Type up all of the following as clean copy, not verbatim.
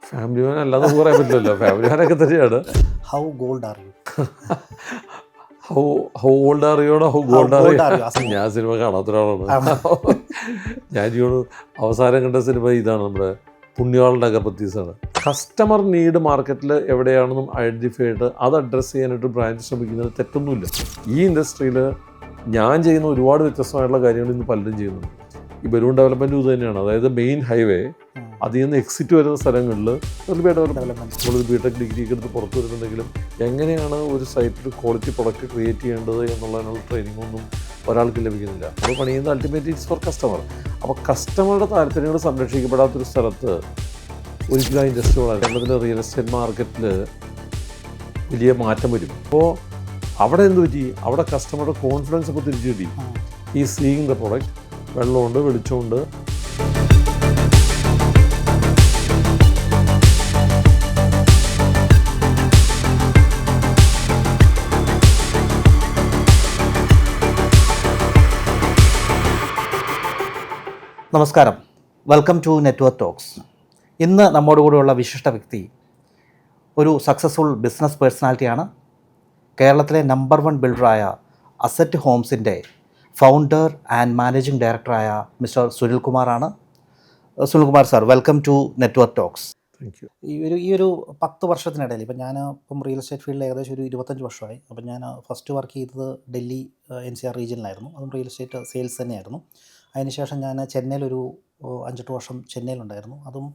Family മാൻ അല്ലാതെ പറയാൻ പറ്റില്ലല്ലോ, ഫാമിലി മാനൊക്കെ തന്നെയാണ്. How gold are you? How old അറിയോടോ, ഹൗ ഗോൾഡ് അറിയോ? ഞാൻ സിനിമ കാണാത്ത ഒരാളാണ്. ഞാൻ അവസാനം കണ്ട സിനിമ ഇതാണ്, നമ്മുടെ പുണ്യാളുടെ അഗർബത്തീസാണ്. കസ്റ്റമർ നീഡ് മാർക്കറ്റിൽ എവിടെയാണെന്നും ഐഡൻറ്റിഫൈ ചെയ്തിട്ട് അത് അഡ്രസ്സ് ചെയ്യാനായിട്ട് ബ്രാൻഡ് ശ്രമിക്കുന്നത് തെറ്റൊന്നുമില്ല. ഈ ഇൻഡസ്ട്രിയിൽ ഞാൻ ചെയ്യുന്ന ഒരുപാട് വ്യത്യസ്തമായിട്ടുള്ള കാര്യങ്ങൾ ഇന്ന് പലരും ചെയ്യുന്നുണ്ട്. ഈ ബലൂൺ ഡെവലപ്മെൻറ്റ് ഇത് തന്നെയാണ്. അതായത് മെയിൻ ഹൈവേ അതിൽ നിന്ന് എക്സിറ്റ് വരുന്ന സ്ഥലങ്ങളിൽ ഡെവലപ്മെൻറ്റ്, നമ്മളൊരു ബിടെക് ഡിഗ്രി ഒക്കെ എടുത്ത് പുറത്ത് വരുന്നുണ്ടെങ്കിലും എങ്ങനെയാണ് ഒരു സൈറ്റിൽ ക്വാളിറ്റി പ്രൊഡക്റ്റ് ക്രിയേറ്റ് ചെയ്യേണ്ടത് എന്നുള്ളതിനുള്ള ട്രെയിനിങ് ഒന്നും ഒരാൾക്ക് ലഭിക്കുന്നില്ല. നമ്മൾ പണിയുന്നത് അൾട്ടിമേറ്റ് ഈസ് ഫോർ കസ്റ്റമർ. അപ്പോൾ കസ്റ്റമറുടെ താല്പര്യങ്ങൾ സംരക്ഷിക്കപ്പെടാത്തൊരു സ്ഥലത്ത് ഒരിക്കലും ആ ഇൻഡസ്ട്രി വളരും. കേരളത്തിലെ റിയൽ എസ്റ്റേറ്റ് മാർക്കറ്റിൽ വലിയ മാറ്റം വരും. അപ്പോൾ അവിടെ എന്ത് പറ്റി, അവിടെ കസ്റ്റമറുടെ കോൺഫിഡൻസ് ഇപ്പോൾ തിരിച്ചു കിട്ടി. ഈ സീയിങ് ദ പ്രൊഡക്റ്റ്, വെള്ളമുണ്ട്, വെളിച്ചമുണ്ട്. നമസ്കാരം, വെൽക്കം ടു നെറ്റ്വർക്ക് ടോക്സ്. ഇന്ന് നമ്മോട് കൂടെയുള്ള വിശിഷ്ട വ്യക്തി ഒരു സക്സസ്ഫുൾ ബിസിനസ് പേഴ്സണാലിറ്റിയാണ്. കേരളത്തിലെ നമ്പർ 1 ബിൽഡറായ അസറ്റ് ഹോംസിൻ്റെ ഫൗണ്ടർ ആൻഡ് മാനേജിംഗ് ഡയറക്ടറായ മിസ്റ്റർ സുനിൽകുമാറാണ്. Sunilkumar sir, welcome to Network Talks. Thank you. ഈ ഒരു 10 വർഷത്തിനിടയിൽ ഇപ്പം ഞാൻ ഇപ്പം റിയൽ എസ്റ്റേറ്റ് ഫീൽഡിൽ ഏകദേശം ഒരു 25 വർഷമായി. അപ്പം ഞാൻ ഫസ്റ്റ് വർക്ക് ചെയ്തത് ഡൽഹി NCR റീജിയനിലായിരുന്നു. അതും റിയൽ എസ്റ്റേറ്റ് സെയിൽസ് തന്നെയായിരുന്നു. അതിനുശേഷം ഞാൻ ചെന്നൈയിലൊരു 5-8 വർഷം ചെന്നൈയിലുണ്ടായിരുന്നു. അതും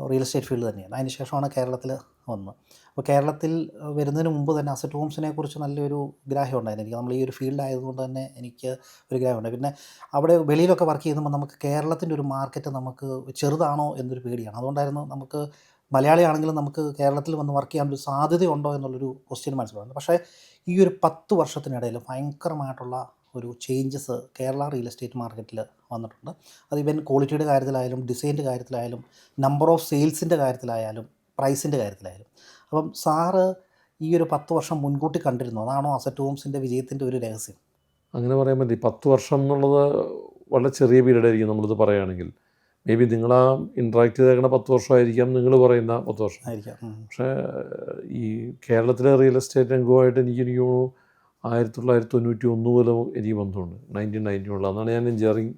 റിയൽ എസ്റ്റേറ്റ് ഫീൽഡ് തന്നെയാണ്. അതിനുശേഷമാണ് കേരളത്തിൽ വന്നത്. അപ്പോൾ കേരളത്തിൽ വരുന്നതിന് മുമ്പ് തന്നെ അസറ്റ് ഹോംസിനെ കുറിച്ച് നല്ലൊരു ഗ്രാഹ്യം ഉണ്ടായിരുന്നു എനിക്ക്. നമ്മൾ ഈ ഒരു ഫീൽഡായതുകൊണ്ട് തന്നെ എനിക്ക് ഒരു ഗ്രാഹ്യമുണ്ട്. പിന്നെ അവിടെ വെളിയിലൊക്കെ വർക്ക് ചെയ്യുമ്പോൾ നമുക്ക് കേരളത്തിൻ്റെ ഒരു മാർക്കറ്റ് നമുക്ക് ചെറുതാണോ എന്നൊരു പേടിയാണ്. അതുകൊണ്ടായിരുന്നു നമുക്ക് മലയാളിയാണെങ്കിലും നമുക്ക് കേരളത്തിൽ വന്ന് വർക്ക് ചെയ്യാൻ ഒരു സാധ്യതയുണ്ടോ എന്നുള്ളൊരു ക്വസ്റ്റ്യൻ മനസ്സിലാകുന്നത്. പക്ഷേ ഈ ഒരു 10 വർഷത്തിനിടയിൽ ഭയങ്കരമായിട്ടുള്ള ഒരു ചേഞ്ചസ് കേരള റിയൽ എസ്റ്റേറ്റ് മാർക്കറ്റിൽ വന്നിട്ടുണ്ട്. അത് ഇവൻ ക്വാളിറ്റിയുടെ കാര്യത്തിലായാലും, ഡിസൈൻ്റെ കാര്യത്തിലായാലും, നമ്പർ ഓഫ് സെയിൽസിൻ്റെ കാര്യത്തിലായാലും, പ്രൈസിൻ്റെ കാര്യത്തിലായാലും. അപ്പം സാറ് ഈ ഒരു 10 വർഷം മുൻകൂട്ടി കണ്ടിരുന്നു, അതാണോ അസറ്റ് ഹോംസിൻ്റെ വിജയത്തിൻ്റെ ഒരു രഹസ്യം? അങ്ങനെ പറയാൻ പറ്റി. 10 വർഷം എന്നുള്ളത് വളരെ ചെറിയ പീരീഡ് ആയിരിക്കും നമ്മളിത് പറയുകയാണെങ്കിൽ. മേ ബി നിങ്ങൾ ആ ഇൻട്രാക്ട് ചെയ്തേക്കുന്ന 10 വർഷമായിരിക്കാം നിങ്ങൾ പറയുന്ന 10 വർഷം ആയിരിക്കാം. പക്ഷേ ഈ കേരളത്തിലെ റിയൽ എസ്റ്റേറ്റ് രംഗവുമായിട്ട് എനിക്ക് 1991 മുതൽ എനിക്ക് ബന്ധമുണ്ട്. 1990 അന്നാണ് ഞാൻ എഞ്ചിനീയറിങ്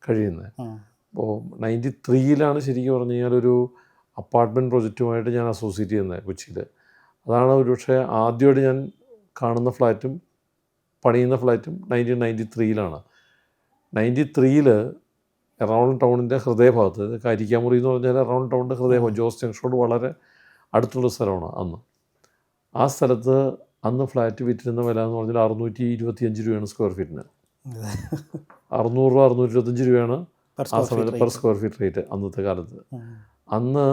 കഴിയുന്നത്. അപ്പോൾ 93 ശരിക്കും പറഞ്ഞു കഴിഞ്ഞാൽ ഒരു അപ്പാർട്ട്മെൻറ്റ് പ്രൊജക്റ്റുമായിട്ട് ഞാൻ അസോസിയേറ്റ് ചെയ്യുന്നത് കൊച്ചിയിൽ. അതാണ് ഒരുപക്ഷെ ആദ്യമായിട്ട് ഞാൻ കാണുന്ന ഫ്ലാറ്റും പണിയുന്ന ഫ്ലാറ്റും 1993 93 എറണാകുളം ടൗണിൻ്റെ ഹൃദയഭാഗത്ത്, കരിക്കാമുറി എന്ന് പറഞ്ഞാൽ എറണാകുളം ടൗണിൻ്റെ ഹൃദയഭാഗം, ജോസ് ജംഗ്ഷനോട് വളരെ അടുത്തുള്ള സ്ഥലമാണ് അന്ന്. ആ സ്ഥലത്ത് അന്ന് ഫ്ലാറ്റ് വിറ്റിരുന്ന വില എന്ന് പറഞ്ഞാൽ 625 രൂപയാണ് സ്ക്വയർ ഫീറ്റിന്. 600 രൂപ 625 രൂപയാണ് ആ സമയത്ത് പെർ സ്ക്വയർ ഫീറ്റ് റേറ്റ് അന്നത്തെ കാലത്ത്. അന്ന്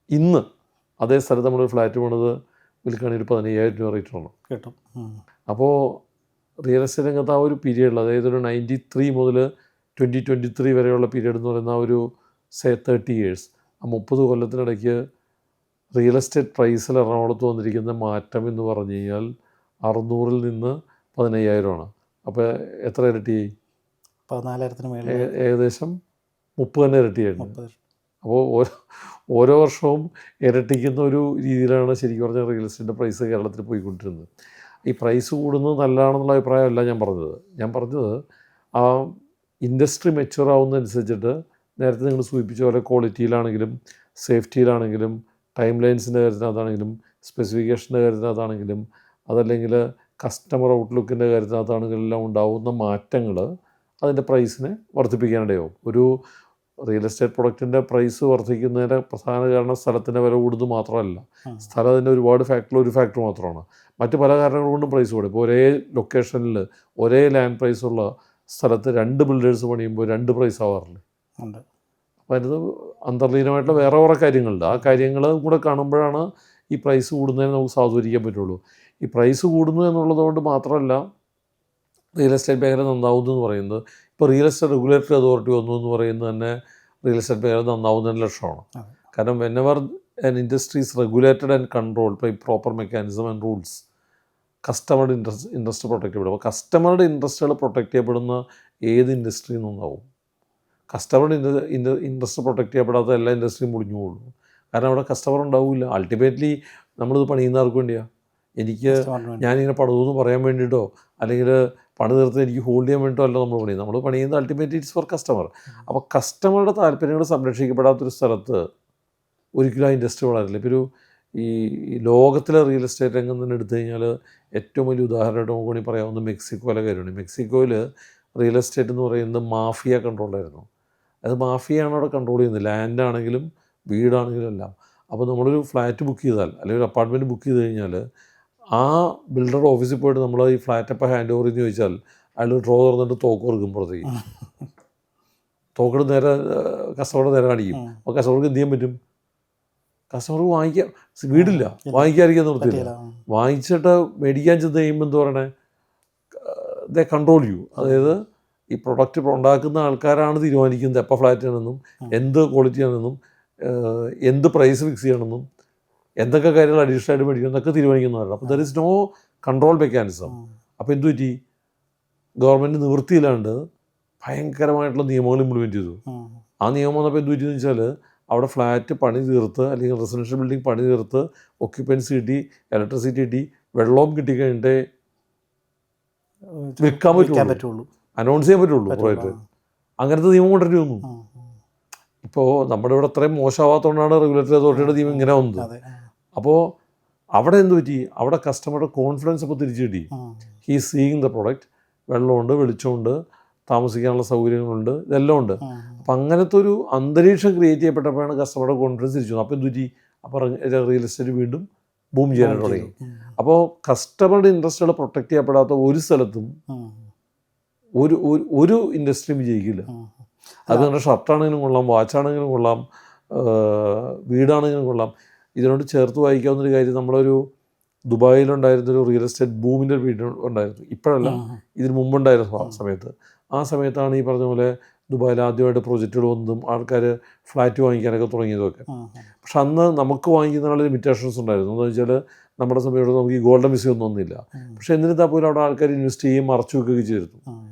ഇന്ന് അതേ സ്ഥലത്ത് നമ്മൾ ഫ്ലാറ്റ് പണിത് വിൽക്കുകയാണെങ്കിൽ ഒരു 15,000 രൂപ റേറ്റാണ് കിട്ടും. അപ്പോൾ റിയൽ എസ്റ്റേറ്റ് രംഗത്ത് ആ ഒരു പീരീഡിൽ, അതായത് ഒരു 93 മുതൽ 2023 വരെയുള്ള പീരീഡ് എന്ന് പറയുന്ന ഒരു 30 ഇയേഴ്സ്, ആ 30 കൊല്ലത്തിനിടയ്ക്ക് റിയൽ എസ്റ്റേറ്റ് പ്രൈസിൽ എറണാകുളത്ത് വന്നിരിക്കുന്ന മാറ്റം എന്ന് പറഞ്ഞു കഴിഞ്ഞാൽ 600-ൽ നിന്ന് 15,000 അപ്പോൾ എത്ര ഇരട്ടിയായി? 14,000-ന് മേളിൽ, ഏകദേശം 30 തന്നെ ഇരട്ടിയായിരുന്നു. അപ്പോൾ ഓരോ വർഷവും ഇരട്ടിക്കുന്ന ഒരു രീതിയിലാണ് ശരിക്കും പറഞ്ഞാൽ റിയൽ എസ്റ്റേറ്റിൻ്റെ പ്രൈസ് കേരളത്തിൽ പോയിക്കൊണ്ടിരുന്നത്. ഈ പ്രൈസ് കൂടുന്നത് നല്ലതാണെന്നുള്ള അഭിപ്രായമല്ല ഞാൻ പറഞ്ഞത്. ഞാൻ പറഞ്ഞത് ആ ഇൻഡസ്ട്രി മെച്യൂർ ആവുന്നതനുസരിച്ചിട്ട് നേരത്തെ നിങ്ങൾ സൂചിപ്പിച്ച പോലെ ക്വാളിറ്റിയിലാണെങ്കിലും, സേഫ്റ്റിയിലാണെങ്കിലും, ടൈം ലൈൻസിൻ്റെ കാര്യത്തിനകത്താണെങ്കിലും, സ്പെസിഫിക്കേഷൻ്റെ കാര്യത്തിനകത്താണെങ്കിലും, അതല്ലെങ്കിൽ കസ്റ്റമർ ഔട്ട്ലുക്കിൻ്റെ കാര്യത്തിനകത്താണെങ്കിലും എല്ലാം ഉണ്ടാവുന്ന മാറ്റങ്ങൾ അതിൻ്റെ പ്രൈസിനെ വർദ്ധിപ്പിക്കാനിടയാവും. ഒരു റിയൽ എസ്റ്റേറ്റ് പ്രൊഡക്റ്റിൻ്റെ പ്രൈസ് വർദ്ധിക്കുന്നതിൻ്റെ പ്രധാന കാരണം സ്ഥലത്തിൻ്റെ വില കൂടുന്നത് മാത്രമല്ല, സ്ഥലം അതിൻ്റെ ഒരുപാട് ഒരു ഫാക്ടർ മാത്രമാണ്. മറ്റ് പല കാരണങ്ങൾ കൊണ്ടും പ്രൈസ് കൂടും. ഇപ്പോൾ ഒരേ ലൊക്കേഷനിൽ ഒരേ ലാൻഡ് പ്രൈസുള്ള സ്ഥലത്ത് 2 ബിൽഡേഴ്സ് പണിയുമ്പോൾ 2 പ്രൈസ് ആവാറില്ല. അപ്പോൾ അതിനകത്ത് അന്തർലീനമായിട്ടുള്ള വേറെ കുറേ കാര്യങ്ങളുണ്ട്. ആ കാര്യങ്ങൾ കൂടെ കാണുമ്പോഴാണ് ഈ പ്രൈസ് കൂടുന്നതിന് നമുക്ക് സാധൂകരിക്കാൻ പറ്റുള്ളൂ. ഈ പ്രൈസ് കൂടുന്നു എന്നുള്ളത് കൊണ്ട് മാത്രമല്ല റിയൽ എസ്റ്റേറ്റ് മേഖല നന്നാവുന്നു എന്ന് പറയുന്നത്. ഇപ്പോൾ റിയൽ എസ്റ്റേറ്റ് റെഗുലേറ്ററി അതോറിറ്റി വന്നു എന്ന് പറയുന്നത് തന്നെ റിയൽ എസ്റ്റേറ്റ് മേഖല നന്നാവുന്നതിന് ലക്ഷണമാണ്. കാരണം whenever an industry is regulated and controlled by proper mechanism and rules, കസ്റ്റമറുടെ ഇൻട്രസ്റ്റ് പ്രൊട്ടക്റ്റ് ചെയ്യപ്പെടും. അപ്പോൾ കസ്റ്റമറുടെ ഇൻട്രസ്റ്റുകൾ പ്രൊട്ടക്റ്റ് ചെയ്യപ്പെടുന്ന ഏത് ഇൻഡസ്ട്രിയിൽ നിന്നാവും? കസ്റ്റമറുടെ ഇൻട്രസ്റ്റ് പ്രൊട്ടക്റ്റ് ചെയ്യപ്പെടാത്ത എല്ലാ ഇൻഡസ്ട്രിയും മുടിഞ്ഞു പോകുള്ളൂ. കാരണം അവിടെ കസ്റ്റമർ ഉണ്ടാവില്ല. അൾട്ടിമേറ്റ്ലി നമ്മളിത് പണിയുന്നവർക്ക് വേണ്ടിയാണ്. എനിക്ക് ഞാനിങ്ങനെ പണിതെന്ന് പറയാൻ വേണ്ടിയിട്ടോ അല്ലെങ്കിൽ പണി തീർത്ത് എനിക്ക് ഹോൾഡ് ചെയ്യാൻ വേണ്ടിയിട്ടോ അല്ല നമ്മൾ പണിയുന്നത്. നമ്മൾ പണിയുന്നത് അൾട്ടിമേറ്റ്ലി ഇറ്റ്സ് ഫോർ കസ്റ്റമർ. അപ്പോൾ കസ്റ്റമറുടെ താല്പര്യങ്ങൾ സംരക്ഷിക്കപ്പെടാത്തൊരു സ്ഥലത്ത് ഒരിക്കലും ആ ഇൻഡസ്ട്രി വളരില്ല. ഇപ്പോൾ ഈ ലോകത്തിലെ റിയൽ എസ്റ്റേറ്റ് രംഗം തന്നെ എടുത്തു കഴിഞ്ഞാൽ ഏറ്റവും വലിയ ഉദാഹരണമായിട്ട് നമുക്ക് വേണമെങ്കിൽ പറയാവുന്ന മെക്സിക്കോയിലെ കാര്യമാണ്. മെക്സിക്കോയിൽ റിയൽ എസ്റ്റേറ്റ് എന്ന് പറയുന്നത് മാഫിയ കൺട്രോളായിരുന്നു. അത് മാഫിയാണ് അവിടെ കൺട്രോൾ ചെയ്യുന്നത്, ലാൻഡാണെങ്കിലും വീടാണെങ്കിലും എല്ലാം. അപ്പോൾ നമ്മളൊരു ഫ്ലാറ്റ് ബുക്ക് ചെയ്താൽ അല്ലെങ്കിൽ ഒരു അപ്പാർട്ട്മെൻറ്റ് ബുക്ക് ചെയ്ത് കഴിഞ്ഞാൽ ആ ബിൽഡറുടെ ഓഫീസിൽ പോയിട്ട് നമ്മൾ ഈ ഫ്ലാറ്റ് അപ്പോൾ ഹാൻഡ് ഓവർ എന്ന് ചോദിച്ചാൽ അയാൾ ഡ്രോ തുറന്നിട്ട് തോക്ക് കൊടുക്കുമ്പോഴത്തേക്ക് തോക്കെടുത്ത് നേരെ കസ്റ്റമറുടെ നേരെ കാണിക്കും. അപ്പോൾ കസ്റ്റമർക്ക് എന്ത് ചെയ്യാൻ പറ്റും? കസ്റ്റമർക്ക് വാങ്ങിക്കാൻ വീടില്ല, വാങ്ങിക്കാതിരിക്കാൻ നിർത്തിയില്ല. വാങ്ങിച്ചിട്ട് മേടിക്കാൻ ചെന്ന് കഴിയുമ്പോൾ എന്താ പറയണേ, ദേ കൺട്രോൾ യു. അതായത് ഈ പ്രൊഡക്റ്റ് ഉണ്ടാക്കുന്ന ആൾക്കാരാണ് തീരുമാനിക്കുന്നത് എപ്പോൾ ഫ്ലാറ്റ് ആണെന്നും എന്ത് ക്വാളിറ്റി ആണെന്നും എന്ത് പ്രൈസ് ഫിക്സ് ചെയ്യണമെന്നും എന്തൊക്കെ കാര്യങ്ങൾ അഡീഷണൽ ആയിട്ട് മേടിക്കണം എന്നൊക്കെ തീരുമാനിക്കുന്നവരാണ്. അപ്പോൾ there is no control mechanism. അപ്പോൾ എന്തു പറ്റി? ഗവൺമെൻറ് നിവൃത്തിയില്ലാണ്ട് ഭയങ്കരമായിട്ടുള്ള നിയമങ്ങൾ ഇംപ്ലിമെൻറ്റ് ചെയ്തു. ആ നിയമം വന്നപ്പോൾ എന്തു പറ്റിയെന്ന് വെച്ചാൽ അവിടെ ഫ്ലാറ്റ് പണി തീർത്ത് അല്ലെങ്കിൽ റെസിഡൻഷ്യൽ ബിൽഡിംഗ് പണി തീർത്ത് ഒക്യുപ്പൻസി കിട്ടി, ഇലക്ട്രിസിറ്റി കിട്ടി, വെള്ളവും കിട്ടിക്കഴിഞ്ഞിട്ടേ വിൽക്കാൻ പറ്റുള്ളൂ, അനൗൺസ് ചെയ്യാൻ പറ്റുള്ളൂ പ്രോജക്റ്റ്. അങ്ങനത്തെ നിയമം കൊണ്ടുവരേണ്ടി വന്നു. ഇപ്പോൾ നമ്മുടെ ഇവിടെ അത്രയും മോശമാവാത്തതുകൊണ്ടാണ് റെഗുലേറ്ററി അതോറിറ്റിയുടെ നിയമം ഇങ്ങനെ വന്നത്. അപ്പോൾ അവിടെ എന്ത് പറ്റി? അവിടെ കസ്റ്റമറുടെ കോൺഫിഡൻസ് ഇപ്പോൾ തിരിച്ചു കിട്ടി. ഹീ സീയിങ് ദ പ്രൊഡക്റ്റ്, വെള്ളമുണ്ട്, വെളിച്ചമുണ്ട്, താമസിക്കാനുള്ള സൗകര്യങ്ങളുണ്ട്, ഇതെല്ലാം ഉണ്ട്. അപ്പം അങ്ങനത്തെ ഒരു അന്തരീക്ഷം ക്രിയേറ്റ് ചെയ്യപ്പെട്ടപ്പോഴാണ് കസ്റ്റമറുടെ കോൺഫിഡൻസ് തിരിച്ചു. അപ്പോൾ എന്ത് പറ്റി? അപ്പോൾ റിയൽ എസ്റ്റേറ്റ് വീണ്ടും ബൂം ചെയ്യാനായിട്ട് തുടങ്ങി. അപ്പോൾ കസ്റ്റമറുടെ ഇൻട്രസ്റ്റുകൾ പ്രൊട്ടക്റ്റ് ചെയ്യപ്പെടാത്ത ഒരു സ്ഥലത്തും ഒരു ഇൻഡസ്ട്രിയും വിജയിക്കില്ല. അത് നമ്മുടെ ഷർട്ടാണെങ്കിലും കൊള്ളാം, വാച്ചാണെങ്കിലും കൊള്ളാം, വീടാണെങ്കിലും കൊള്ളാം. ഇതിനോട് ചേർത്ത് വായിക്കാവുന്നൊരു കാര്യം, നമ്മളൊരു ദുബായിലുണ്ടായിരുന്നൊരു റിയൽ എസ്റ്റേറ്റ് ബൂമിൻ്റെ ഒരു വീട് ഉണ്ടായിരുന്നു. ഇപ്പോഴല്ല, ഇതിന് മുമ്പുണ്ടായിരുന്ന സമയത്ത്. ആ സമയത്താണ് ഈ പറഞ്ഞ പോലെ ദുബായിൽ ആദ്യമായിട്ട് പ്രൊജക്റ്റുകൾ വന്നതും ആൾക്കാർ ഫ്ലാറ്റ് വാങ്ങിക്കാനൊക്കെ തുടങ്ങിയതൊക്കെ. പക്ഷെ അന്ന് നമുക്ക് വാങ്ങിക്കുന്നതിനുള്ള ലിമിറ്റേഷൻസ് ഉണ്ടായിരുന്നു. എന്ന് വെച്ചാൽ നമ്മുടെ സമയത്ത് നമുക്ക് ഈ ഗോൾഡൻ വിസ ഒന്നും ഒന്നുമില്ല. പക്ഷേ എന്നിരുന്നാൽ പോലും അവിടെ ആൾക്കാർ ഇൻവെസ്റ്റ് ചെയ്യും, മറച്ചു വെക്കുകയൊക്കെ ചെയ്തിരുന്നു.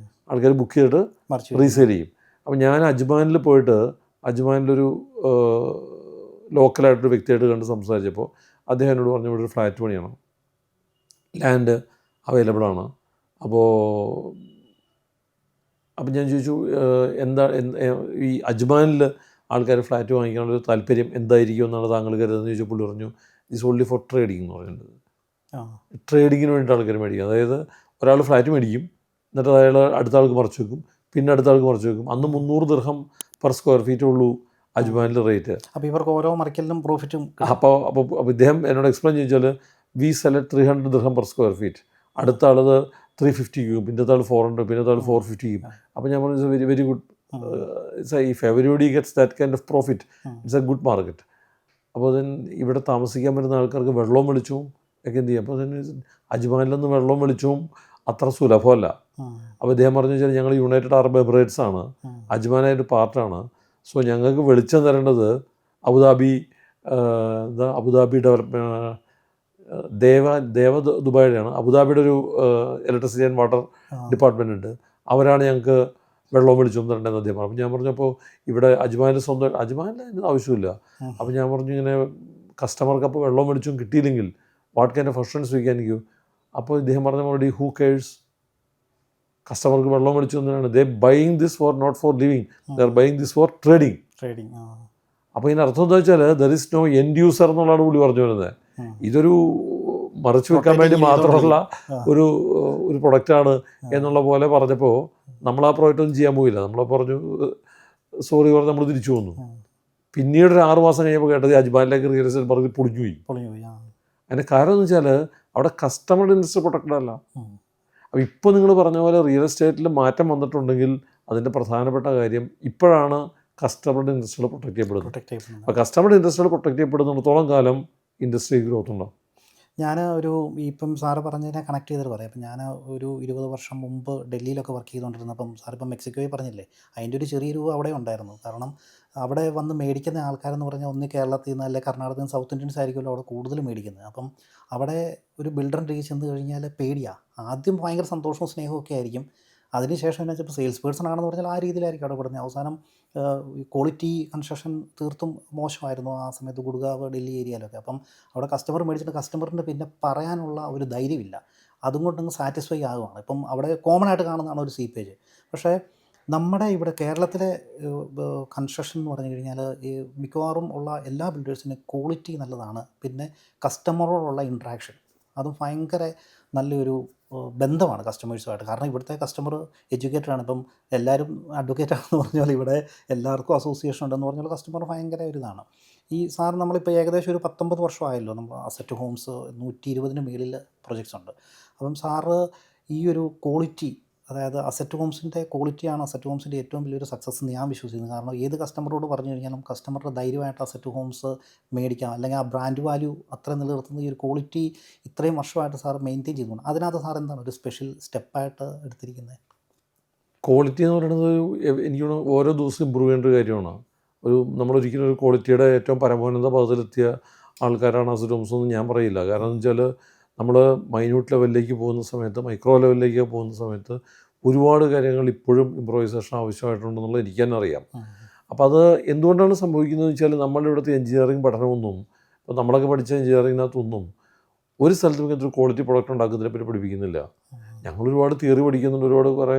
ആൾക്കാർ ബുക്ക് ചെയ്തിട്ട് റീസെയിൽ ചെയ്യും. അപ്പോൾ ഞാൻ അജ്മാനിൽ പോയിട്ട് അജ്മാനിലൊരു ലോക്കലായിട്ടൊരു വ്യക്തിയായിട്ട് കണ്ട് സംസാരിച്ചപ്പോൾ അദ്ദേഹം എന്നോട് പറഞ്ഞു, ഇവിടെ ഒരു ഫ്ലാറ്റ് പണിയാണ്, ലാൻഡ് അവൈലബിൾ ആണ്. അപ്പോൾ ഞാൻ ചോദിച്ചു, എന്താ ഈ അജ്മാനിൽ ആൾക്കാർ ഫ്ലാറ്റ് വാങ്ങിക്കാനുള്ളൊരു താല്പര്യം എന്തായിരിക്കും എന്നാണ് താങ്കൾ കരുതുന്നത് ചോദിച്ചു. പുള്ളി പറഞ്ഞു, ഇറ്റ്സ് ഓൺലി ഫോർ ട്രേഡിംഗ് എന്ന് പറയുന്നത്. ട്രേഡിങ്ങിന് വേണ്ടിയിട്ട് ആൾക്കാർ മേടിക്കും. അതായത് ഒരാൾ ഫ്ലാറ്റ് മേടിക്കും, എന്നിട്ട് അയാൾ അടുത്ത ആൾക്ക് മറിച്ച് വെക്കും, പിന്നെ അടുത്ത ആൾക്ക് മറിച്ച് വെക്കും. അന്ന് 300 ദിർഹം പെർ സ്ക്വയർ ഫീറ്റ് ഉള്ളൂ അജ്മാനിൽ റേറ്റ്. അപ്പോൾ ഇവർക്ക് ഓരോ മറിക്കലിനും പ്രോഫിറ്റും. അപ്പോൾ ഇദ്ദേഹം എന്നോട് എക്സ്പ്ലെയിൻ ചോദിച്ചാൽ വി സെൽ 300 ദിർഹം പെർ സ്ക്വയർ ഫീറ്റ്, അടുത്ത ആളത് 350 പിന്നത്തെ ആൾ 400, പിന്നത്തെ ആൾ 450. അപ്പോൾ ഞാൻ പറഞ്ഞു, very very good. If everybody gets that kind of profit, it's A good market. അപ്പോൾ ദെൻ ഇവിടെ താമസിക്കാൻ വരുന്ന ആൾക്കാർക്ക് വെള്ളവും വെളിച്ചവും ഒക്കെ എന്ത് ചെയ്യും? അപ്പോൾ ദെൻ അജ്മാനിലൊന്നും വെള്ളവും വെളിച്ചവും അത്ര സുലഭമല്ല. അപ്പോൾ ഇദ്ദേഹം പറഞ്ഞു വെച്ചാൽ ഞങ്ങൾ യുണൈറ്റഡ് അറബ് എമിറേറ്റ്സ് ആണ്, അജ്മാനായിട്ട് പാർട്ടാണ്. സോ ഞങ്ങൾക്ക് വെളിച്ചം തരേണ്ടത് അബുദാബി ദേവ ദുബായിയുടെയാണ്. അബുദാബിയുടെ ഒരു ഇലക്ട്രിസിറ്റി ആൻഡ് വാട്ടർ ഡിപ്പാർട്ട്മെൻ്റ് ഉണ്ട്, അവരാണ് ഞങ്ങൾക്ക് വെള്ളവും വെളിച്ചവും തരേണ്ടതെന്ന് അദ്ദേഹം പറഞ്ഞു. അപ്പോൾ ഞാൻ പറഞ്ഞപ്പോൾ ഇവിടെ അജ്മാനിൽ സ്വന്തം അജ്മാനിൽ ആവശ്യമില്ല. അപ്പോൾ ഞാൻ പറഞ്ഞു, ഇങ്ങനെ കസ്റ്റമർക്ക് അപ്പോൾ വെള്ളവും വെളിച്ചവും കിട്ടിയില്ലെങ്കിൽ what kind of assurance we can give? അപ്പോൾ ഇദ്ദേഹം പറഞ്ഞ മറുപടി, ഹൂ കെയേഴ്സ്? കസ്റ്റമർക്ക് വെള്ളം മേടിച്ചു തന്നെയാണ്. They buying this for not for living, they are buying this for trading. അപ്പോൾ ഇതിൻ്റെ അർത്ഥം എന്താ വെച്ചാൽ there is no end user എന്നുള്ളതാണ് പുള്ളി പറഞ്ഞു വരുന്നത്. ഇതൊരു മറിച്ച് വെക്കാൻ വേണ്ടി മാത്രമുള്ള ഒരു പ്രൊഡക്റ്റാണ് എന്നുള്ള പോലെ പറഞ്ഞപ്പോൾ നമ്മൾ ആ പ്രോഡക്റ്റ് ഒന്നും ചെയ്യാൻ പോയില്ല. നമ്മളെ പറഞ്ഞു സോറി പറഞ്ഞ് നമ്മൾ തിരിച്ചു വന്നു. പിന്നീട് ഒരു 6 മാസം കഴിഞ്ഞപ്പോൾ കേട്ടത് അജ്മാനിലേക്ക് റിയൽ എസ്റ്റേറ്റ് മാർക്കറ്റ് പൊളിഞ്ഞു പോയി. അതിൻ്റെ കാരണം എന്ന് വെച്ചാൽ അവിടെ കസ്റ്റമറുടെ ഇൻട്രസ്റ്റ് പ്രൊട്ടക്റ്റഡ് അല്ല. അപ്പോൾ ഇപ്പോൾ നിങ്ങൾ പറഞ്ഞ പോലെ റിയൽ എസ്റ്റേറ്റിൽ മാറ്റം വന്നിട്ടുണ്ടെങ്കിൽ അതിൻ്റെ പ്രധാനപ്പെട്ട കാര്യം ഇപ്പോഴാണ് കസ്റ്റമറുടെ ഇൻട്രസ്റ്റുകൾ പ്രൊട്ടക്റ്റ് ചെയ്യപ്പെടുന്നത്. അപ്പോൾ കസ്റ്റമറുടെ ഇൻട്രസ്റ്റുകൾ പ്രൊട്ടക്റ്റ് ചെയ്യപ്പെടുന്നിടത്തോളം കാലം ഇൻഡസ്ട്രി ഗ്രോത്ത് ഉണ്ടാവും. ഞാൻ ഇപ്പം സാറ് പറഞ്ഞതിനെ കണക്ട് ചെയ്തിട്ട് പറയാം. അപ്പം ഞാൻ ഒരു 20 വർഷം മുമ്പ് ഡൽഹിയിലൊക്കെ വർക്ക് ചെയ്തുകൊണ്ടിരുന്നപ്പം സാറിപ്പം മെക്സിക്കോയിൽ പറഞ്ഞില്ലേ, അതിൻ്റെ ഒരു ചെറിയൊരു അവിടെ ഉണ്ടായിരുന്നു. കാരണം അവിടെ വന്ന് മേടിക്കുന്ന ആൾക്കാരെന്ന് പറഞ്ഞാൽ ഒന്ന് കേരളത്തിൽ നിന്ന് അല്ലെങ്കിൽ കർണാടകത്തിൽ നിന്ന് സൗത്ത് ഇന്ത്യൻസ് ആയിരിക്കുമല്ലോ അവിടെ കൂടുതൽ മേടിക്കുന്നത്. അപ്പം അവിടെ ഒരു ബിൽഡറിൻ്റെ കയ്യിൽ ചെന്ന് കഴിഞ്ഞാൽ പേടിയാണ്. ആദ്യം ഭയങ്കര സന്തോഷവും സ്നേഹവും ഒക്കെ ആയിരിക്കും. അതിനുശേഷം എന്ന് വെച്ചാൽ സെയിൽസ് പേഴ്സൺ ആണെന്ന് പറഞ്ഞാൽ ആ രീതിയിലായിരിക്കും അവിടെ പെടുന്നത്. അവസാനം ക്വാളിറ്റി കൺസ്ട്രക്ഷൻ തീർത്തും മോശമായിരുന്നു ആ സമയത്ത് ഗുഡ്ഗാവ് ഡൽഹി ഏരിയയിലൊക്കെ. അപ്പം അവിടെ കസ്റ്റമർ മേടിച്ചിട്ട് കസ്റ്റമറിന് പിന്നെ പറയാനുള്ള ഒരു ധൈര്യമില്ല. അതും കൊണ്ടങ്ങ് സാറ്റിസ്ഫൈ ആകുവാണ്. ഇപ്പം അവിടെ കോമൺ ആയിട്ട് കാണുന്നതാണ് ഒരു സീപ്പേജ്. പക്ഷേ നമ്മുടെ ഇവിടെ കേരളത്തിലെ കൺസ്ട്രക്ഷൻ എന്ന് പറഞ്ഞു കഴിഞ്ഞാൽ ഈ മിക്കവാറും ഉള്ള എല്ലാ ബിൽഡേഴ്സിനും ക്വാളിറ്റി നല്ലതാണ്. പിന്നെ കസ്റ്റമറോടുള്ള ഇൻട്രാക്ഷൻ അതും ഭയങ്കര നല്ലൊരു ബന്ധമാണ് കസ്റ്റമേഴ്സുമായിട്ട്. കാരണം ഇവിടുത്തെ കസ്റ്റമർ എഡ്യൂക്കേറ്റഡ് ആണ്. ഇപ്പം എല്ലാവരും അഡ്വക്കേറ്റ് ആണെന്ന് പറഞ്ഞാൽ ഇവിടെ എല്ലാവർക്കും അസോസിയേഷൻ ഉണ്ടെന്ന് പറഞ്ഞാൽ കസ്റ്റമർ ഭയങ്കര ഒരു ഇതാണ്. ഈ സാർ നമ്മളിപ്പോൾ ഏകദേശം ഒരു 19 വർഷമായല്ലോ നമ്മൾ അസറ്റ് ഹോംസ് 120-ന് മുകളിൽ പ്രൊജക്ട്സ് ഉണ്ട്. അപ്പം സാറ് ഈ ഒരു ക്വാളിറ്റി, അതായത് അസറ്റ് ഹോംസിൻ്റെ ക്വാളിറ്റിയാണ് അസറ്റ് ഹോംസിൻ്റെ ഏറ്റവും വലിയൊരു സക്സസ് എന്ന് ഞാൻ വിശ്വസിക്കുന്നു. കാരണം ഏത് കസ്റ്റമറോട് പറഞ്ഞു കഴിഞ്ഞാലും കസ്റ്റമറുടെ ധൈര്യമായിട്ട് അസറ്റ് ഹോംസ് മേടിക്കാം. അല്ലെങ്കിൽ ആ ബ്രാൻഡ് വാല്യൂ അത്ര നിലനിർത്തുന്ന ഈ ഒരു ക്വാളിറ്റി ഇത്രയും വർഷമായിട്ട് സാർ മെയിൻറ്റെയിൻ ചെയ്തുകൊണ്ട് അതിനകത്ത് സാർ എന്താണ് ഒരു സ്പെഷ്യൽ സ്റ്റെപ്പായിട്ട് എടുത്തിരിക്കുന്നത്? ക്വാളിറ്റി എന്ന് പറയുന്നത് എനിക്ക് തോന്നുന്നു ഓരോ ദിവസവും ഇമ്പ്രൂവ് ചെയ്യേണ്ട ഒരു കാര്യമാണ്. നമ്മളൊരിക്കലും ഒരു ക്വാളിറ്റിയുടെ ഏറ്റവും പരമോന്നത പദത്തിലെത്തിയ ആൾക്കാരാണ് അസറ്റ് ഹോംസ് എന്ന് ഞാൻ പറയില്ല. കാരണം എന്ന് വെച്ചാൽ നമ്മൾ മൈന്യൂട്ട് ലെവലിലേക്ക് പോകുന്ന സമയത്ത്, മൈക്രോ ലെവലിലേക്ക് പോകുന്ന സമയത്ത് ഒരുപാട് കാര്യങ്ങൾ ഇപ്പോഴും ഇമ്പ്രൂവൈസേഷൻ ആവശ്യമായിട്ടുണ്ടെന്നുള്ളത് എനിക്ക് തന്നെ അറിയാം. അപ്പോൾ അത് എന്തുകൊണ്ടാണ് സംഭവിക്കുന്നത് വെച്ചാൽ നമ്മളുടെ ഇവിടുത്തെ എഞ്ചിനീയറിംഗ് പഠനമൊന്നും, ഇപ്പോൾ നമ്മളൊക്കെ പഠിച്ച എഞ്ചിനീയറിങ്ങിനകത്തൊന്നും ഒരു സ്ഥലത്തും ഇങ്ങനത്തെ ഒരു ക്വാളിറ്റി പ്രൊഡക്റ്റ് ഉണ്ടാക്കുന്നതിനെ പറ്റി പഠിപ്പിക്കുന്നില്ല. ഞങ്ങൾ ഒരുപാട് തിയറി പഠിക്കുന്നുണ്ട്, ഒരുപാട് കുറേ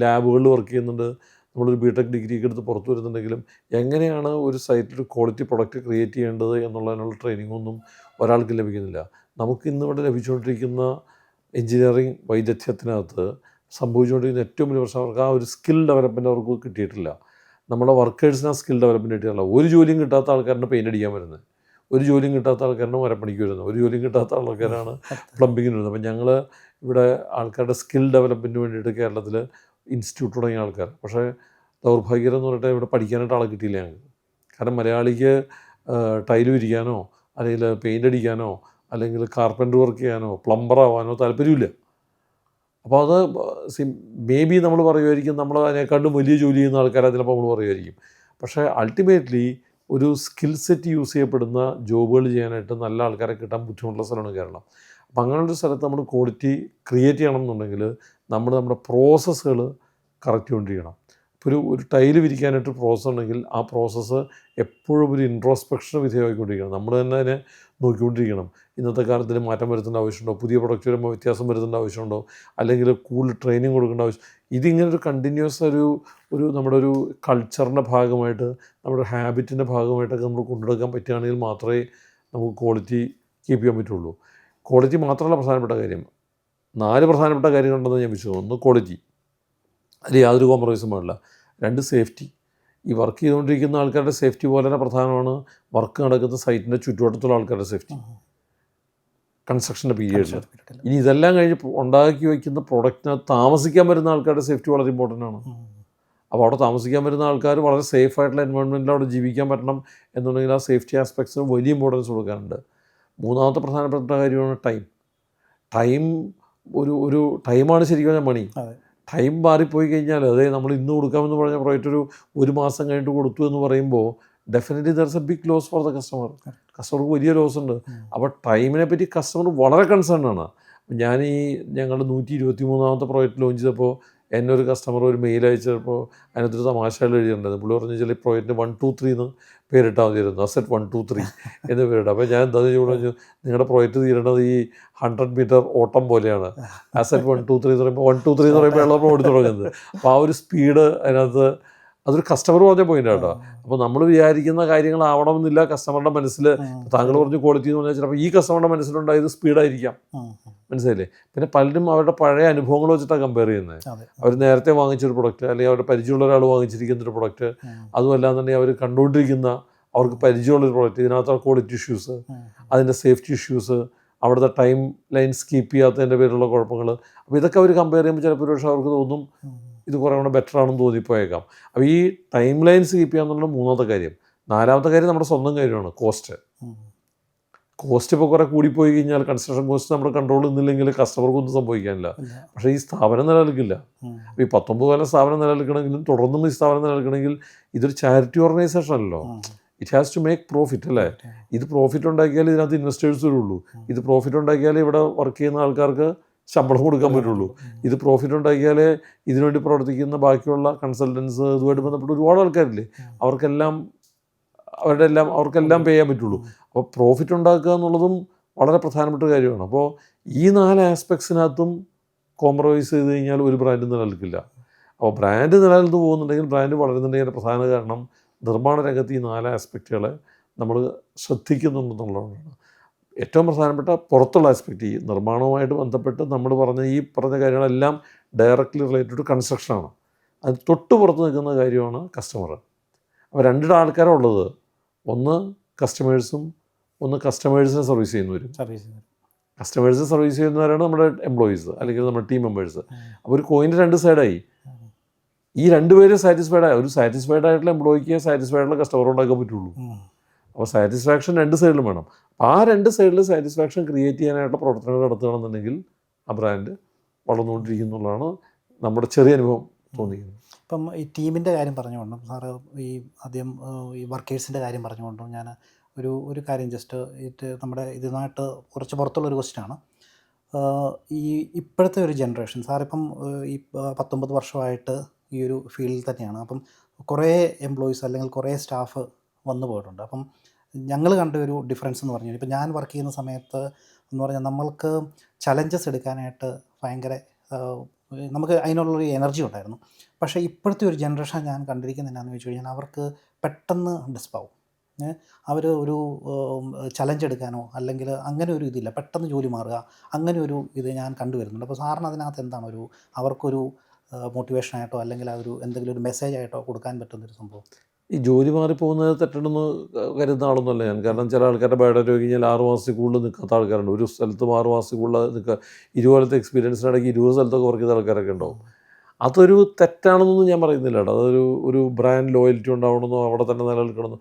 ലാബുകളിൽ വർക്ക് ചെയ്യുന്നുണ്ട്, നമ്മളൊരു ബിടെക് ഡിഗ്രിയൊക്കെ എടുത്ത് പുറത്തു വരുന്നുണ്ടെങ്കിലും എങ്ങനെയാണ് ഒരു സൈറ്റിൽ കോളിറ്റി പ്രൊഡക്റ്റ് ക്രിയേറ്റ് ചെയ്യേണ്ടത് എന്നുള്ളതിനുള്ള ട്രെയിനിങ്ങൊന്നും ഒരാൾക്ക് ലഭിക്കുന്നില്ല. നമുക്കിന്നിവിടെ ലഭിച്ചുകൊണ്ടിരിക്കുന്ന എഞ്ചിനീയറിംഗ് വൈദഗ്ധ്യത്തിനകത്ത് സംഭവിച്ചുകൊണ്ടിരിക്കുന്ന ഏറ്റവും വലിയ പ്രശ്നം അവർക്ക് ആ ഒരു സ്കിൽ ഡെവലപ്മെൻറ്റ് അവർക്ക് കിട്ടിയിട്ടില്ല. നമ്മുടെ വർക്കേഴ്സിന് ആ സ്കിൽ ഡെവലപ്മെൻറ്റ് കിട്ടിയിട്ടില്ല. ഒരു ജോലിയും കിട്ടാത്ത ആൾക്കാരുടെ പെയിൻ്റ് അടിക്കാൻ വരുന്നത്, ഒരു ജോലിയും കിട്ടാത്ത ആൾക്കാരാണ് മരപ്പണിക്ക് വരുന്നത്, ഒരു ജോലിയും കിട്ടാത്ത ആൾക്കാരാണ് പ്ലംബിങ്ങിന് വരുന്നത്. അപ്പം ഞങ്ങൾ ഇവിടെ ആൾക്കാരുടെ സ്കിൽ ഡെവലപ്മെൻറ്റിന് വേണ്ടിയിട്ട് കേരളത്തിൽ ഇൻസ്റ്റിറ്റ്യൂട്ട് തുടങ്ങിയ ആൾക്കാർ, പക്ഷേ ദൗർഭാഗ്യം എന്ന് പറഞ്ഞിട്ട് ഇവിടെ പഠിക്കാനായിട്ട് ആളെ കിട്ടിയില്ല ഞങ്ങൾക്ക്. കാരണം മലയാളിക്ക് ടൈല് വിരിക്കാനോ അല്ലെങ്കിൽ പെയിൻ്റ് അടിക്കാനോ അല്ലെങ്കിൽ കാർപ്പൻ്റർ വർക്ക് ചെയ്യാനോ പ്ലംബർ ആവാനോ താല്പര്യമില്ല. അപ്പോൾ അത് മേ ബി നമ്മൾ പറയുമായിരിക്കും നമ്മൾ അതിനെക്കാട്ടും വലിയ ജോലി ചെയ്യുന്ന ആൾക്കാരെ ചിലപ്പോൾ നമ്മൾ പറയുമായിരിക്കും. പക്ഷേ അൾട്ടിമേറ്റ്ലി ഒരു സ്കിൽ സെറ്റ് യൂസ് ചെയ്യപ്പെടുന്ന ജോബുകൾ ചെയ്യാനായിട്ട് നല്ല ആൾക്കാരെ കിട്ടാൻ ബുദ്ധിമുട്ടുള്ള സ്ഥലമാണ് കേരളം. അപ്പം അങ്ങനെയൊരു സ്ഥലത്ത് നമ്മൾ ക്വാളിറ്റി ക്രിയേറ്റ് ചെയ്യണം എന്നുണ്ടെങ്കിൽ നമ്മുടെ പ്രോസസ്സുകൾ കറക്റ്റ് കൊണ്ടിരിക്കണം. ഇപ്പോൾ ഒരു ടൈല് വിരിക്കാനായിട്ട് പ്രോസസ്സ് ഉണ്ടെങ്കിൽ ആ പ്രോസസ്സ് എപ്പോഴും ഒരു ഇൻട്രോസ്പെക്ഷന് വിധേയമായിക്കൊണ്ടിരിക്കണം. നമ്മൾ തന്നെ അതിനെ നോക്കിക്കൊണ്ടിരിക്കണം. ഇന്നത്തെ കാലത്തിൽ മാറ്റം വരുത്തേണ്ട ആവശ്യമുണ്ടോ, പുതിയ പ്രൊഡക്റ്റ് വരുമ്പോൾ വ്യത്യാസം വരുത്തേണ്ട ആവശ്യമുണ്ടോ, അല്ലെങ്കിൽ കൂടുതൽ ട്രെയിനിങ് കൊടുക്കേണ്ട ആവശ്യം. ഇതിങ്ങനെ ഒരു കണ്ടിന്യൂസ് ഒരു നമ്മുടെ ഒരു കൾച്ചറിൻ്റെ ഭാഗമായിട്ട്, നമ്മുടെ ഹാബിറ്റിൻ്റെ ഭാഗമായിട്ടൊക്കെ നമ്മൾ കൊണ്ടുനടക്കാൻ പറ്റുകയാണെങ്കിൽ മാത്രമേ നമുക്ക് ക്വാളിറ്റി കീപ്പ് ചെയ്യാൻ പറ്റുള്ളൂ. ക്വാളിറ്റി മാത്രമല്ല പ്രധാനപ്പെട്ട കാര്യം, 4 പ്രധാനപ്പെട്ട കാര്യങ്ങളുണ്ടെന്ന് ഞാൻ വിശ്വസിക്കുന്നു. 1 ക്വാളിറ്റി, അതിൽ യാതൊരു കോംപ്രമൈസും പാടില്ല. 2 സേഫ്റ്റി. ഈ വർക്ക് ചെയ്തുകൊണ്ടിരിക്കുന്ന ആൾക്കാരുടെ സേഫ്റ്റി പോലെ തന്നെ പ്രധാനമാണ് വർക്ക് നടക്കുന്ന സൈറ്റിൻ്റെ ചുറ്റുവട്ടത്തുള്ള ആൾക്കാരുടെ സേഫ്റ്റി കൺസ്ട്രക്ഷൻ്റെ പീരിയഡിൽ. ഇനി ഇതെല്ലാം കഴിഞ്ഞ് ഉണ്ടാക്കി വയ്ക്കുന്ന പ്രൊഡക്റ്റിനകത്ത് താമസിക്കാൻ വരുന്ന ആൾക്കാരുടെ സേഫ്റ്റി വളരെ ഇമ്പോർട്ടൻ്റ് ആണ്. അപ്പോൾ അവിടെ താമസിക്കാൻ വരുന്ന ആൾക്കാർ വളരെ സേഫായിട്ടുള്ള എൻവയോൺമെൻറ്റിൽ അവിടെ ജീവിക്കാൻ പറ്റണം എന്നുണ്ടെങ്കിൽ ആ സേഫ്റ്റി ആസ്പെക്ട്സിന് വലിയ ഇമ്പോർട്ടൻസ് കൊടുക്കാറുണ്ട്. 3ാമത്തെ പ്രധാനപ്പെട്ട കാര്യമാണ് ടൈം. ഒരു ടൈമാണ് ശരിക്കും മണി. ടൈം മാറിപ്പോയി കഴിഞ്ഞാൽ, അതായത് നമ്മൾ ഇന്ന് കൊടുക്കാമെന്ന് പറഞ്ഞ പ്രോജക്റ്റ് ഒരു മാസം കഴിഞ്ഞിട്ട് കൊടുത്തു എന്ന് പറയുമ്പോൾ definitely there is a big loss for the customer. കസ്റ്റമർക്ക് വലിയ ലോസ് ഉണ്ട്. അപ്പോൾ ടൈമിനെ പറ്റി കസ്റ്റമർ വളരെ കൺസേൺ ആണ്. ഞങ്ങളുടെ 123ാമത്തെ പ്രോജക്റ്റ് ലോഞ്ച് ചെയ്തപ്പോൾ എന്നെ ഒരു കസ്റ്റമർ ഒരു മെയിൽ അയച്ചപ്പോൾ അതിനകത്തൊരു തമാശകൾ എഴുതിയിട്ടുണ്ടായിരുന്നു. പുള്ളി പറഞ്ഞു വെച്ചാൽ ഈ പ്രോജക്റ്റിന് 1, 2, 3 എന്ന് പേരിട്ടാൽ മതിയായിരുന്നു, അസറ്റ് 1, 2, 3 എന്ന് പേരിട്ടു. അപ്പോൾ ഞാൻ എന്താ പറഞ്ഞു, നിങ്ങളുടെ പ്രോജക്റ്റ് തീരേണ്ടത് ഈ 100 മീറ്റർ ഓട്ടം പോലെയാണ്. അസറ്റ് 1, 2, 3 എന്ന് പറയുമ്പോൾ 1, 2, 3 എന്ന് പറയുമ്പോൾ നമ്മൾ ഓടി തുടങ്ങുന്നത്. അപ്പോൾ ആ ഒരു സ്പീഡ് അതിനകത്ത് അതൊരു കസ്റ്റമർ പറഞ്ഞ പോയിന്റ് കേട്ടോ. അപ്പോൾ നമ്മൾ വിചാരിക്കുന്ന കാര്യങ്ങളാവണമെന്നില്ല കസ്റ്റമറുടെ മനസ്സിൽ. താങ്കൾ പറഞ്ഞ് ക്വാളിറ്റി എന്ന് പറഞ്ഞാൽ ചിലപ്പോൾ ഈ കസ്റ്റമറുടെ മനസ്സിലുണ്ടായത് സ്പീഡായിരിക്കാം. മനസ്സിലായില്ലേ? പിന്നെ പലരും അവരുടെ പഴയ അനുഭവങ്ങൾ വെച്ചിട്ടാണ് കമ്പയർ ചെയ്യുന്നത്. അവർ നേരത്തെ വാങ്ങിച്ചൊരു പ്രൊഡക്റ്റ് അല്ലെങ്കിൽ അവരുടെ പരിചയമുള്ള ഒരാൾ വാങ്ങിച്ചിരിക്കുന്നൊരു പ്രൊഡക്റ്റ്, അതുമല്ലാന്നുണ്ടെങ്കിൽ അവർ കണ്ടുകൊണ്ടിരിക്കുന്ന അവർക്ക് പരിചയമുള്ളൊരു പ്രൊഡക്റ്റ്, ഇതിനകത്ത് ക്വാളിറ്റി ഇഷ്യൂസ്, അതിൻ്റെ സേഫ്റ്റി ഇഷ്യൂസ്, അവിടുത്തെ ടൈം ലൈൻസ് കീപ്പ് ചെയ്യാത്തതിൻ്റെ പേരിലുള്ള കുഴപ്പങ്ങൾ. അപ്പോൾ ഇതൊക്കെ അവർ കമ്പയർ ചെയ്യുമ്പോൾ ചിലപ്പോൾ പക്ഷേ അവർക്ക് തോന്നും ഇത് കുറേ കൂടെ ബെറ്റർ ആണെന്ന് തോന്നിപ്പോയേക്കാം. അപ്പോൾ ഈ ടൈം ലൈൻസ് കീപ്പ് ചെയ്യാന്നുള്ളത് 3ാമത്തെ കാര്യം. 4ാമത്തെ കാര്യം നമ്മുടെ സ്വന്തം കാര്യമാണ് കോസ്റ്റ്. ഇപ്പോൾ കുറേ കൂടിപ്പോയി കഴിഞ്ഞാൽ കൺസ്ട്രക്ഷൻ കോസ്റ്റ് നമ്മുടെ കൺട്രോളിൽ നിന്നില്ലെങ്കിൽ കസ്റ്റമർക്കൊന്നും സംഭവിക്കാനില്ല. പക്ഷേ ഈ സ്ഥാപനം നിലനിൽക്കില്ല. അപ്പോൾ ഈ 19 കൊല്ലം സ്ഥാപനം നിലനിൽക്കണമെങ്കിലും തുടർന്നും ഈ സ്ഥാപനം നിലനിൽക്കണമെങ്കിൽ ഇതൊരു ചാരിറ്റി ഓർഗനൈസേഷൻ അല്ലല്ലോ. It has to make profit അല്ലേ? ഇത് പ്രോഫിറ്റ് ഉണ്ടാക്കിയാൽ ഇതിനകത്ത് ഇൻവെസ്റ്റേഴ്സ് വരുള്ളൂ. ഇത് പ്രോഫിറ്റ് ഉണ്ടാക്കിയാൽ ഇവിടെ വർക്ക് ചെയ്യുന്ന ആൾക്കാർക്ക് ശമ്പളം കൊടുക്കാൻ പറ്റുള്ളൂ. ഇത് പ്രോഫിറ്റ് ഉണ്ടാക്കിയാലേ ഇതിനുവേണ്ടി പ്രവർത്തിക്കുന്ന ബാക്കിയുള്ള കൺസൾട്ടൻസ് ഇതുമായിട്ട് ബന്ധപ്പെട്ട് ഒരുപാട് ആൾക്കാരില്ലേ, അവർക്കെല്ലാം പേ ചെയ്യാൻ പറ്റുള്ളൂ. അപ്പോൾ പ്രോഫിറ്റ് ഉണ്ടാക്കുക എന്നുള്ളതും വളരെ പ്രധാനപ്പെട്ട കാര്യമാണ്. അപ്പോൾ ഈ 4 ആസ്പെക്ട്സിനകത്തും കോംപ്രമൈസ് ചെയ്ത് കഴിഞ്ഞാൽ ഒരു ബ്രാൻഡ് നിലനിൽക്കില്ല. അപ്പോൾ ബ്രാൻഡ് നിലനിൽത്ത് പോകുന്നുണ്ടെങ്കിൽ, ബ്രാൻഡ് വളരുന്നുണ്ടെങ്കിൽ പ്രധാന കാരണം നിർമ്മാണ രംഗത്ത് ഈ 4 ആസ്പെക്റ്റുകളെ നമ്മൾ ശ്രദ്ധിക്കുന്നുണ്ടെന്നുള്ളതാണ്. ഏറ്റവും പ്രധാനപ്പെട്ട പുറത്തുള്ള ആസ്പെക്റ്റ്, ഈ നിർമ്മാണവുമായിട്ട് ബന്ധപ്പെട്ട് നമ്മൾ ഈ പറഞ്ഞ കാര്യങ്ങളെല്ലാം ഡയറക്റ്റ്ലി റിലേറ്റഡ് ടു കൺസ്ട്രക്ഷനാണ്. അത് തൊട്ട് പുറത്ത് നിൽക്കുന്ന കാര്യമാണ് കസ്റ്റമർ. അപ്പോൾ 2 ആൾക്കാരുള്ളത്, ഒന്ന് കസ്റ്റമേഴ്സും ഒന്ന് കസ്റ്റമേഴ്സിനെ സർവീസ് ചെയ്യുന്നവരും. കസ്റ്റമേഴ്സിനെ സർവീസ് ചെയ്യുന്നവരാണ് നമ്മുടെ എംപ്ലോയീസ് അല്ലെങ്കിൽ നമ്മുടെ ടീം മെമ്പേഴ്സ്. അപ്പോൾ ഒരു കോയിൻ്റെ 2 സൈഡായി. ഈ 2 പേരും സാറ്റിസ്ഫൈഡ് ഒരു സാറ്റിസ്ഫൈഡ് ആയിട്ടുള്ള എംപ്ലോയിക്ക് സാറ്റിസ്ഫൈഡ് ആയിട്ടുള്ള കസ്റ്റമർ ഉണ്ടാക്കാൻ പറ്റുള്ളൂ. അപ്പോൾ സാറ്റിസ്ഫാക്ഷൻ 2 സൈഡിലും വേണം. ആ 2 സൈഡിൽ സാറ്റിസ്ഫാക്ഷൻ ക്രിയേറ്റ് ചെയ്യാനായിട്ടുള്ള പ്രവർത്തനങ്ങൾ നടത്തുകയാണെന്നുണ്ടെങ്കിൽ ആ ബ്രാൻഡ് വളർന്നുകൊണ്ടിരിക്കുന്നുള്ളതാണ് നമ്മുടെ ചെറിയ അനുഭവം തോന്നിക്കുന്നത്. ഇപ്പം ഈ ടീമിൻ്റെ കാര്യം പറഞ്ഞുകൊണ്ടും സാറ് ഈ ആദ്യം ഈ വർക്കേഴ്സിൻ്റെ കാര്യം പറഞ്ഞുകൊണ്ടും ഞാൻ ഒരു കാര്യം ജസ്റ്റ് നമ്മുടെ ഇതിനായിട്ട് കുറച്ച് പുറത്തുള്ളൊരു ക്വസ്റ്റ്യനാണ്. ഈ ഇപ്പോഴത്തെ ഒരു ജനറേഷൻ, സാറിപ്പം ഈ 19 വർഷമായിട്ട് ഈ ഒരു ഫീൽഡിൽ തന്നെയാണ്. അപ്പം കുറേ എംപ്ലോയീസ് അല്ലെങ്കിൽ കുറേ സ്റ്റാഫ് വന്നു പോയിട്ടുണ്ട്. അപ്പം ഞങ്ങൾ കണ്ട ഒരു ഡിഫറൻസ് എന്ന് പറഞ്ഞു കഴിഞ്ഞാൽ, ഇപ്പം ഞാൻ വർക്ക് ചെയ്യുന്ന സമയത്ത് എന്ന് പറഞ്ഞാൽ നമ്മൾക്ക് ചലഞ്ചസ് എടുക്കാനായിട്ട് ഭയങ്കര നമുക്ക് അതിനുള്ളൊരു എനർജി ഉണ്ടായിരുന്നു. പക്ഷേ ഇപ്പോഴത്തെ ഒരു ജനറേഷൻ ഞാൻ കണ്ടിരിക്കുന്നത് എന്നാന്ന് വെച്ച് കഴിഞ്ഞാൽ, അവർക്ക് പെട്ടെന്ന് ഡിസ്പാവും. അവർ ഒരു ചലഞ്ച് എടുക്കാനോ അല്ലെങ്കിൽ അങ്ങനെ ഒരു ഇതില്ല, പെട്ടെന്ന് ജോലി മാറുക, അങ്ങനെ ഒരു ഇത് ഞാൻ കണ്ടുവരുന്നുണ്ട്. അപ്പോൾ സാറിന് അതിനകത്ത് എന്താണ് അവർക്കൊരു മോട്ടിവേഷനായിട്ടോ അല്ലെങ്കിൽ ആ ഒരു എന്തെങ്കിലും ഒരു മെസ്സേജായിട്ടോ കൊടുക്കാൻ പറ്റുന്നൊരു സംഭവം? ഈ ജോലി മാറിപ്പോകുന്നത് തെറ്റണമെന്ന് കരുതുന്ന ആളൊന്നുമല്ല ഞാൻ. കാരണം ചില ആൾക്കാരുടെ ബാഡ് കഴിഞ്ഞാൽ 6 മാസത്തിൽ കൂടുതൽ നിൽക്കാത്ത ആൾക്കാരുണ്ട്. ഒരു സ്ഥലത്തും 6 മാസത്തിൽ കൂടുതൽ നിൽക്കുക, 20 കൊല്ലത്തെ എക്സ്പീരിയൻസിനിടയ്ക്ക് 20 സ്ഥലത്തൊക്കെ വർക്ക് ചെയ്ത ആൾക്കാരൊക്കെ ഉണ്ടാവും. അതൊരു തെറ്റാണെന്നൊന്നും ഞാൻ പറയുന്നില്ല കേട്ടോ. ഒരു ബ്രാൻഡ് ലോയൽറ്റി ഉണ്ടാവണമെന്നോ അവിടെ തന്നെ നിലനിൽക്കണമെന്നോ.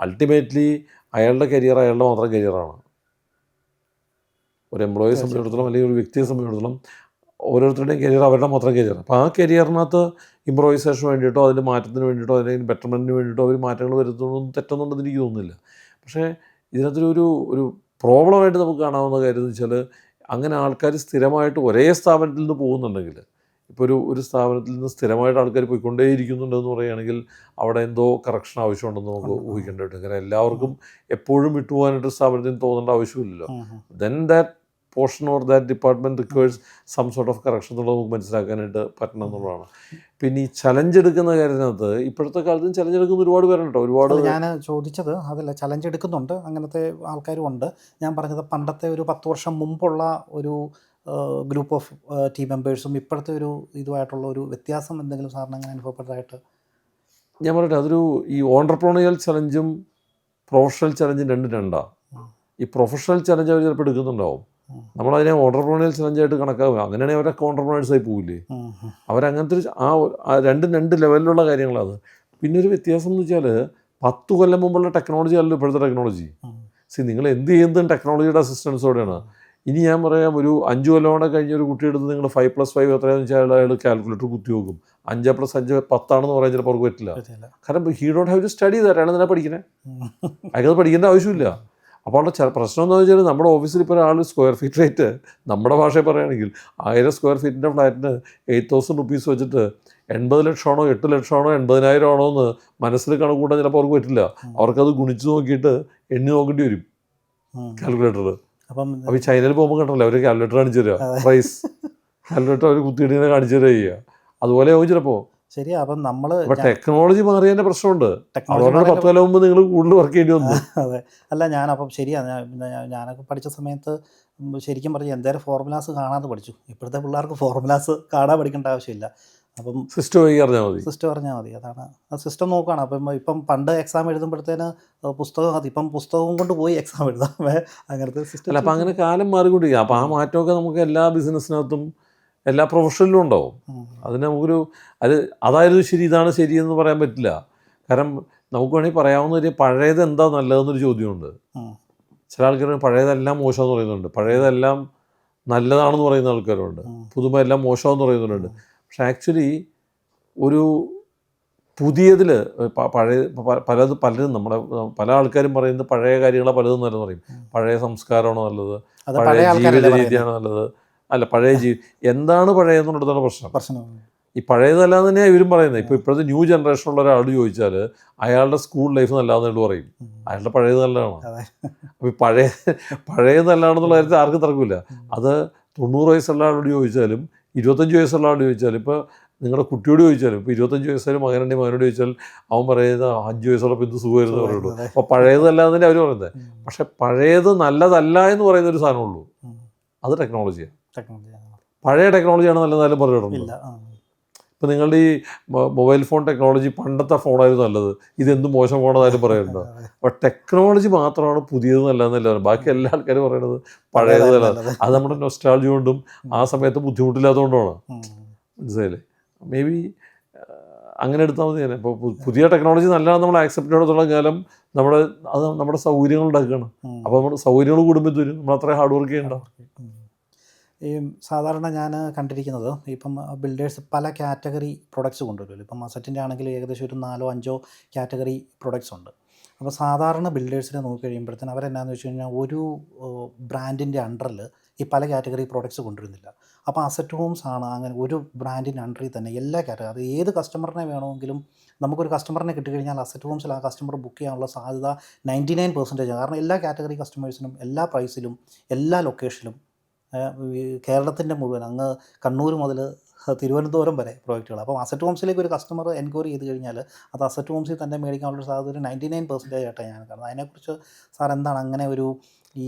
അൾട്ടിമേറ്റ്ലി അയാളുടെ കരിയർ അയാളുടെ മാത്രം കരിയറാണ്. ഒരു എംപ്ലോയിയെ സംബന്ധിച്ചിടത്തോളം അല്ലെങ്കിൽ ഒരു വ്യക്തിയെ സംബന്ധിച്ചിടത്തോളം ഓരോരുത്തരുടെയും കരിയർ അവരുടെ മാത്രം കരിയറാണ്. അപ്പോൾ ആ കരിയറിനകത്ത് ഇമ്പ്രൂവൈസേഷന് വേണ്ടിയിട്ടോ അതിൻ്റെ മാറ്റത്തിന് വേണ്ടിയിട്ടോ അല്ലെങ്കിൽ ബെറ്റർമെൻറ്റിന് വേണ്ടിയിട്ടോ അവർ മാറ്റങ്ങൾ വരുത്തുന്നതൊന്നും തെറ്റൊന്നുണ്ടെന്ന് എനിക്ക് തോന്നുന്നില്ല. പക്ഷേ ഇതിനകത്തൊരു പ്രോബ്ലമായിട്ട് നമുക്ക് കാണാവുന്ന കാര്യം എന്ന് വെച്ചാൽ, അങ്ങനെ ആൾക്കാർ സ്ഥിരമായിട്ട് ഒരേ സ്ഥാപനത്തിൽ നിന്ന് പോകുന്നുണ്ടെങ്കിൽ, ഇപ്പോൾ ഒരു സ്ഥാപനത്തിൽ നിന്ന് സ്ഥിരമായിട്ട് ആൾക്കാർ പോയിക്കൊണ്ടേയിരിക്കുന്നുണ്ടെന്ന് പറയുകയാണെങ്കിൽ അവിടെ എന്തോ കറക്ഷൻ ആവശ്യമുണ്ടെന്ന് നമുക്ക് ഊഹിക്കേണ്ടതായിട്ട്. കാരണം എല്ലാവർക്കും എപ്പോഴും വിട്ടുപോകാനായിട്ട് സ്ഥാപനത്തിന് തോന്നേണ്ട ആവശ്യമില്ലല്ലോ. Then that portion or that department requires some sort of correction എന്നുള്ളത് നമുക്ക് മനസ്സിലാക്കാനായിട്ട് പറ്റണം എന്നുള്ളതാണ്. പിന്നെ ഈ ചലഞ്ച് എടുക്കുന്ന കാര്യത്തിനകത്ത് ഇപ്പോഴത്തെ കാലത്തും ചലഞ്ച് എടുക്കുന്ന ഒരുപാട് പേരുണ്ട്. ഒരുപാട് ഞാൻ ചോദിച്ചത് അതല്ല, ചലഞ്ച് എടുക്കുന്നുണ്ട്, അങ്ങനത്തെ ആൾക്കാരും ഉണ്ട്. ഞാൻ പറഞ്ഞത് പണ്ടത്തെ ഒരു 10 വർഷം മുമ്പുള്ള ഒരു ഗ്രൂപ്പ് ഓഫ് ടീം മെമ്പേഴ്സും ഇപ്പോഴത്തെ ഒരു ഇതുമായിട്ടുള്ള ഒരു വ്യത്യാസം എന്തെങ്കിലും സാറിന് അങ്ങനെ അനുഭവപ്പെട്ടതായിട്ട്? ഞാൻ പറയട്ടെ, ഈ ഓൺട്രപ്രണറിയൽ ചലഞ്ചും പ്രൊഫഷണൽ ചലഞ്ചും രണ്ടാണ്. ഈ പ്രൊഫഷണൽ ചലഞ്ച് അവർ ചിലപ്പോൾ എടുക്കുന്നുണ്ടാവും. നമ്മളതിനെ ഓൺട്രപ്രണറിയൽ ചലഞ്ചായിട്ട് കണക്കാക്കുക. അങ്ങനെയാണെങ്കിൽ അവരൊക്കെ ഓൺട്രപ്രണേഴ്സായി പോകില്ലേ? അവരങ്ങനത്തെ രണ്ട് ലെവലിലുള്ള കാര്യങ്ങളത്. പിന്നെ ഒരു വ്യത്യാസം എന്ന് വെച്ചാൽ, 10 കൊല്ലം മുമ്പുള്ള ടെക്നോളജി അല്ലല്ലോ ഇപ്പോഴത്തെ ടെക്നോളജി. നിങ്ങൾ എന്ത് ചെയ്യുന്നതും ടെക്നോളജിയുടെ അസിസ്റ്റൻസോടെയാണ്. ഇനി ഞാൻ പറയാം, ഒരു 5 കൊല്ലം കഴിഞ്ഞ ഒരു കുട്ടിയെടുത്ത് നിങ്ങൾ 5+5 എത്രയാണെന്ന് വെച്ചാൽ അയാൾ കാൽക്കുലേറ്റർ കുത്തി നോക്കും. 5+5 10 പറയാൻ ചിലപ്പോൾ അവർക്ക് പറ്റില്ല. കാരണം he don't have to study that. അയാൾ എന്തിനാണ് പഠിക്കുന്നത്? അയാൾക്കത് പഠിക്കേണ്ട ആവശ്യമില്ല. അപ്പോൾ അവിടെ പ്രശ്നം എന്താണെന്ന് വെച്ചാൽ, നമ്മുടെ ഓഫീസിൽ ഇപ്പോൾ ഒരാൾ സ്ക്വയർ ഫീറ്റ് റേറ്റ് നമ്മുടെ ഭാഷയിൽ പറയുകയാണെങ്കിൽ 1000 സ്ക്വയർ ഫീറ്റിൻ്റെ ഫ്ലാറ്റിന് 8,000 റുപ്പീസ് വെച്ചിട്ട് 80 ലക്ഷമാണോ 8 ലക്ഷമാണോ 80,000 ആണോ എന്ന് മനസ്സിൽ കണക്കൂട്ടാൻ ചിലപ്പോൾ അവർക്ക് പറ്റില്ല. അവർക്കത് ഗുണിച്ച് നോക്കിയിട്ട് എണ്ണി നോക്കേണ്ടി വരും കാൽക്കുലേറ്റർ. അപ്പോൾ ഈ ചൈനയിൽ പോകുമ്പോൾ കണ്ടല്ലോ, അവർ കാൽക്കുലേറ്റർ കാണിച്ചു തരിക, പ്രൈസ് കാൽക്കുലേറ്റർ അവർ കുത്തിയിട്ടിങ്ങനെ കാണിച്ചു തരിക ചെയ്യുക. അതുപോലെ ആവും ചിലപ്പോൾ. ശരി. അപ്പം നമ്മൾ ടെക്നോളജി മാറിയതിൻ്റെ പ്രശ്നമുണ്ട്. അതുകൊണ്ടാണ് 10 കൊല്ലം മുമ്പ് നിങ്ങൾ കൂടുതൽ വർക്ക് ചെയ്യേണ്ടി വന്നു. അതെ, അല്ല ഞാനപ്പം ശരിയാണ്. ഞാനൊക്കെ പഠിച്ച സമയത്ത് ശരിക്കും പറഞ്ഞാൽ എന്തായാലും ഫോർമുലാസ് കാണാതെ പഠിച്ചു. ഇപ്പോഴത്തെ പിള്ളേർക്ക് ഫോർമുലാസ് കാണാൻ പഠിക്കേണ്ട ആവശ്യമില്ല. അപ്പം സിസ്റ്റം അറിഞ്ഞാൽ മതി. അതാണ് ആ സിസ്റ്റം നോക്കുകയാണ്. ഇപ്പം പണ്ട് എക്സാം എഴുതുമ്പോഴത്തേന് പുസ്തകം മതി, ഇപ്പം പുസ്തകം കൊണ്ട് പോയി എക്സാം എഴുതാം. അങ്ങനത്തെ സിസ്റ്റം അല്ല. അപ്പം അങ്ങനെ കാലം മാറിക്കൊണ്ടിരിക്കുക. അപ്പോൾ ആ മാറ്റമൊക്കെ നമുക്ക് എല്ലാ ബിസിനസ്സിനകത്തും എല്ലാ പ്രൊഫഷനിലും ഉണ്ടാവും. അതിന് അതായത് ശരി, ഇതാണ് ശരിയെന്ന് പറയാൻ പറ്റില്ല. കാരണം നമുക്ക് വേണമെങ്കിൽ പറയാവുന്ന ഒരു പഴയത് എന്താ നല്ലതെന്നൊരു ചോദ്യമുണ്ട്. ചില ആൾക്കാർ പഴയതെല്ലാം മോശമെന്ന് പറയുന്നുണ്ട്, പഴയതെല്ലാം നല്ലതാണെന്ന് പറയുന്ന ആൾക്കാരുണ്ട്, പുതുമ എല്ലാം മോശമെന്ന് പറയുന്നവരുണ്ട്. പക്ഷെ ആക്ച്വലി ഒരു പുതിയതിൽ പലരും നമ്മുടെ പല ആൾക്കാരും പറയുന്നത് പഴയ കാര്യങ്ങളെ പലതും നല്ലതെന്ന് പറയും. പഴയ സംസ്കാരമാണോ നല്ലത്, പഴയ ജീവിത രീതിയാണോ നല്ലത്, അല്ല പഴയ എന്താണ് പഴയതെന്നുള്ളതാണ് പ്രശ്നം. പ്രശ്നം ഈ പഴയതല്ലാന്ന് തന്നെയാണ് ഇവരും പറയുന്നത്. ഇപ്പോൾ ഇപ്പോഴത്തെ ന്യൂ ജനറേഷനുള്ള ഒരാൾ ചോദിച്ചാൽ അയാളുടെ സ്കൂൾ ലൈഫ് നല്ലതെന്നുള്ളത് പറയും, അയാളുടെ പഴയത് നല്ലതാണ്. അപ്പോൾ ഈ പഴയത് നല്ലതാണെന്നുള്ള കാര്യത്തിൽ ആർക്കും തർക്കമില്ല. അത് 90 വയസ്സുള്ള ആളോട് ചോദിച്ചാലും 25 വയസ്സുള്ള ആളോട് ചോദിച്ചാലും ഇപ്പോൾ നിങ്ങളുടെ കുട്ടിയോട് ചോദിച്ചാലും ഇപ്പോൾ 25 വയസ്സായാലും മകനോട് ചോദിച്ചാൽ അവൻ പറയുന്നത് 5 വയസ്സുള്ളപ്പോൾ എന്ത് സുഖമായിരുന്നു പറയുള്ളൂ. അപ്പോൾ പഴയതല്ലാന്ന് തന്നെ അവർ പറയുന്നത്. പക്ഷെ പഴയത് നല്ലതല്ല എന്ന് പറയുന്ന ഒരു സാധനമുള്ളൂ, അത് ടെക്നോളജിയാണ്. പഴയ ടെക്നോളജിയാണ് നല്ലതായാലും പറഞ്ഞിടുന്നത്. ഇപ്പോൾ നിങ്ങളുടെ ഈ മൊബൈൽ ഫോൺ ടെക്നോളജി പണ്ടത്തെ ഫോണായിരുന്നു നല്ലത്, ഇതെന്ത് മോശം ഫോണായാലും പറയുന്നുണ്ടോ? അപ്പോൾ ടെക്നോളജി മാത്രമാണ് പുതിയത് നല്ലതെന്നല്ല, ബാക്കി എല്ലാ ആൾക്കാരും പറയുന്നത് പഴയത് നല്ലത്. അത് നമ്മുടെ നൊസ്റ്റാൾജി കൊണ്ടും ആ സമയത്ത് ബുദ്ധിമുട്ടില്ലാത്തതുകൊണ്ടാണ്. മനസ്സിലായില്ലേ? മേ ബി അങ്ങനെ എടുത്താൽ മതി തന്നെ. ഇപ്പോൾ പുതിയ ടെക്നോളജി നല്ലതാണ് നമ്മൾ ആക്സെപ്റ്റ് ചെയ്തിടത്തോളം കാലം നമ്മുടെ സൗകര്യങ്ങൾ ഉണ്ടാക്കുകയാണ്. അപ്പോൾ നമ്മുടെ സൗകര്യങ്ങൾ കൂടുമ്പോൾ ഇത് വരും, നമ്മൾ അത്ര ഹാർഡ് വർക്ക് ചെയ്യണ്ട. ഈ സാധാരണ ഞാൻ കണ്ടിരിക്കുന്നത് ഇപ്പം ബിൽഡേഴ്സ് പല കാറ്റഗറി പ്രൊഡക്ട്സ് കൊണ്ടുവരുമല്ലോ. ഇപ്പം അസറ്റിൻ്റെ ആണെങ്കിൽ ഏകദേശം ഒരു 4-5 കാറ്റഗറി പ്രൊഡക്ട്സ് ഉണ്ട്. അപ്പോൾ സാധാരണ ബിൽഡേഴ്സിനെ നോക്കി കഴിയുമ്പോഴത്തേന് അവരെന്നാന്ന് വെച്ച് കഴിഞ്ഞാൽ ഒരു ബ്രാൻഡിൻ്റെ അണ്ടറിൽ ഈ പല കാറ്റഗറി പ്രോഡക്ട്സ് കൊണ്ടുവരുന്നില്ല. അപ്പോൾ അസറ്റ് ഹോംസ് ആണ് അങ്ങനെ ഒരു ബ്രാൻഡിൻ്റെ അണ്ടറിൽ തന്നെ എല്ലാ കാറ്റഗറി, അത് ഏത് കസ്റ്റമറിനെ വേണമെങ്കിലും നമുക്കൊരു കസ്റ്റമറിനെ കിട്ടിക്കഴിഞ്ഞാൽ അസറ്റ് ഹോംസിൽ ആ കസ്റ്റമർ ബുക്ക് ചെയ്യാനുള്ള സാധ്യത 99% കാരണം എല്ലാ കാറ്റഗറി കസ്റ്റമേഴ്സിനും എല്ലാ പ്രൈസിലും എല്ലാ ലൊക്കേഷനിലും കേരളത്തിൻ്റെ മുഴുവൻ അങ്ങ് കണ്ണൂർ മുതൽ തിരുവനന്തപുരം വരെ പ്രോജക്റ്റുകൾ. അപ്പോൾ അസറ്റ് ഹോംസിലേക്ക് ഒരു കസ്റ്റമർ എൻക്വയറി ചെയ്ത് കഴിഞ്ഞാൽ അത് അസറ്റ് ഹോംസിൽ തന്നെ മേടിക്കാനുള്ള സാധ്യത ഒരു 99% ആയിട്ടാണ് ഞാൻ കാണുന്നത്. അതിനെക്കുറിച്ച് സാർ എന്താണ് അങ്ങനെ ഒരു ഈ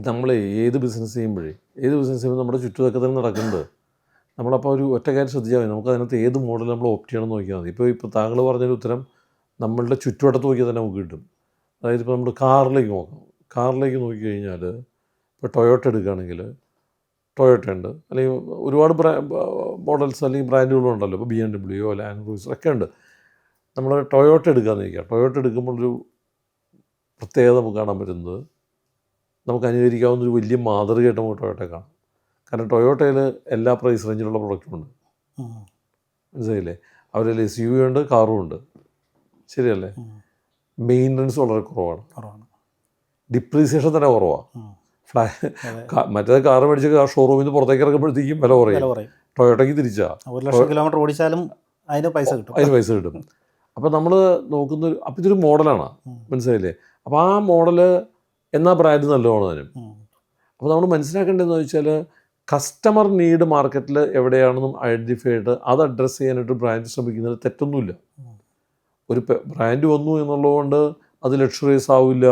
നമ്മൾ ഏത് ബിസിനസ് ചെയ്യുമ്പോൾ നമ്മുടെ ചുറ്റുമൊക്കെ തന്നെ നടക്കുന്നത്, നമ്മളപ്പോൾ ഒരു ഒറ്റ കാര്യം ശ്രദ്ധിച്ചാൽ മതി. നമുക്ക് അതിനകത്ത് ഏത് മോഡൽ നമ്മൾ ഓപ്റ്റ് ചെയ്യണമെന്ന് നോക്കിയാൽ മതി. ഇപ്പോൾ താങ്കൾ പറഞ്ഞൊരു ഉത്തരം നമ്മളുടെ ചുറ്റുവട്ടത്ത് നോക്കിയാൽ തന്നെ നമുക്ക് കിട്ടും. അതായത് ഇപ്പോൾ നമ്മൾ കാറിലേക്ക് നോക്കിക്കഴിഞ്ഞാൽ ഇപ്പോൾ ടൊയോട്ട എടുക്കുകയാണെങ്കിൽ ടൊയോട്ട ഉണ്ട്, അല്ലെങ്കിൽ ഒരുപാട് മോഡൽസ് അല്ലെങ്കിൽ ബ്രാൻഡുകളുണ്ടല്ലോ. ഇപ്പോൾ BMW, ലാൻഡ് ക്രൂസർ ഒക്കെ ഉണ്ട്. നമ്മൾ ടൊയോട്ട എടുക്കാമെന്ന് ചോദിക്കുക. ടൊയോട്ട എടുക്കുമ്പോൾ ഒരു പ്രത്യേകത നമുക്ക് കാണാൻ പറ്റുന്നത്, നമുക്ക് അനുകരിക്കാവുന്ന ഒരു വലിയ മാതൃകയായിട്ട് നമുക്ക് ടൊയോട്ട കാണാം. കാരണം ടൊയോട്ടയിൽ എല്ലാ പ്രൈസ് റേഞ്ചിലുള്ള പ്രൊഡക്റ്റും ഉണ്ട്. മനസ്സിലായില്ലേ? അവരിൽ SUV ഉണ്ട്, കാറും ഉണ്ട്. ശരിയല്ലേ? മെയിൻ്റനൻസ് വളരെ കുറവാണ്, ഡിപ്രീസിയേഷൻ തന്നെ കുറവാണ്. മറ്റേ കാറ് മേടിച്ച ഷോറൂമിൽ നിന്ന് പുറത്തേക്ക് ഇറങ്ങുമ്പോഴത്തേക്കും വില കുറയും. ടൊയോട്ടയ്ക്ക് തിരിച്ചാ 1,00,000 കിലോമീറ്റർ ഓടിച്ചാലും അതിന് പൈസ കിട്ടും. അപ്പോൾ നമ്മൾ നോക്കുന്ന അപ്പോൾ ഇതൊരു മോഡലാണ്. മനസ്സിലായില്ലേ? അപ്പോൾ ആ മോഡല് എന്നാ ബ്രാൻഡ് നല്ലതാണ് അതിനും. അപ്പോൾ നമ്മൾ മനസ്സിലാക്കേണ്ടതെന്ന് വെച്ചാൽ കസ്റ്റമർ നീഡ് മാർക്കറ്റിൽ എവിടെയാണെന്നും ഐഡൻറ്റിഫൈ ചെയ്തിട്ട് അത് അഡ്രസ്സ് ചെയ്യാനായിട്ട് ബ്രാൻഡ് ശ്രമിക്കുന്നതിൽ തെറ്റൊന്നുമില്ല. ഒരു ബ്രാൻഡ് വന്നു എന്നുള്ളതുകൊണ്ട് അത് ലക്ഷറീസ് ആവില്ല,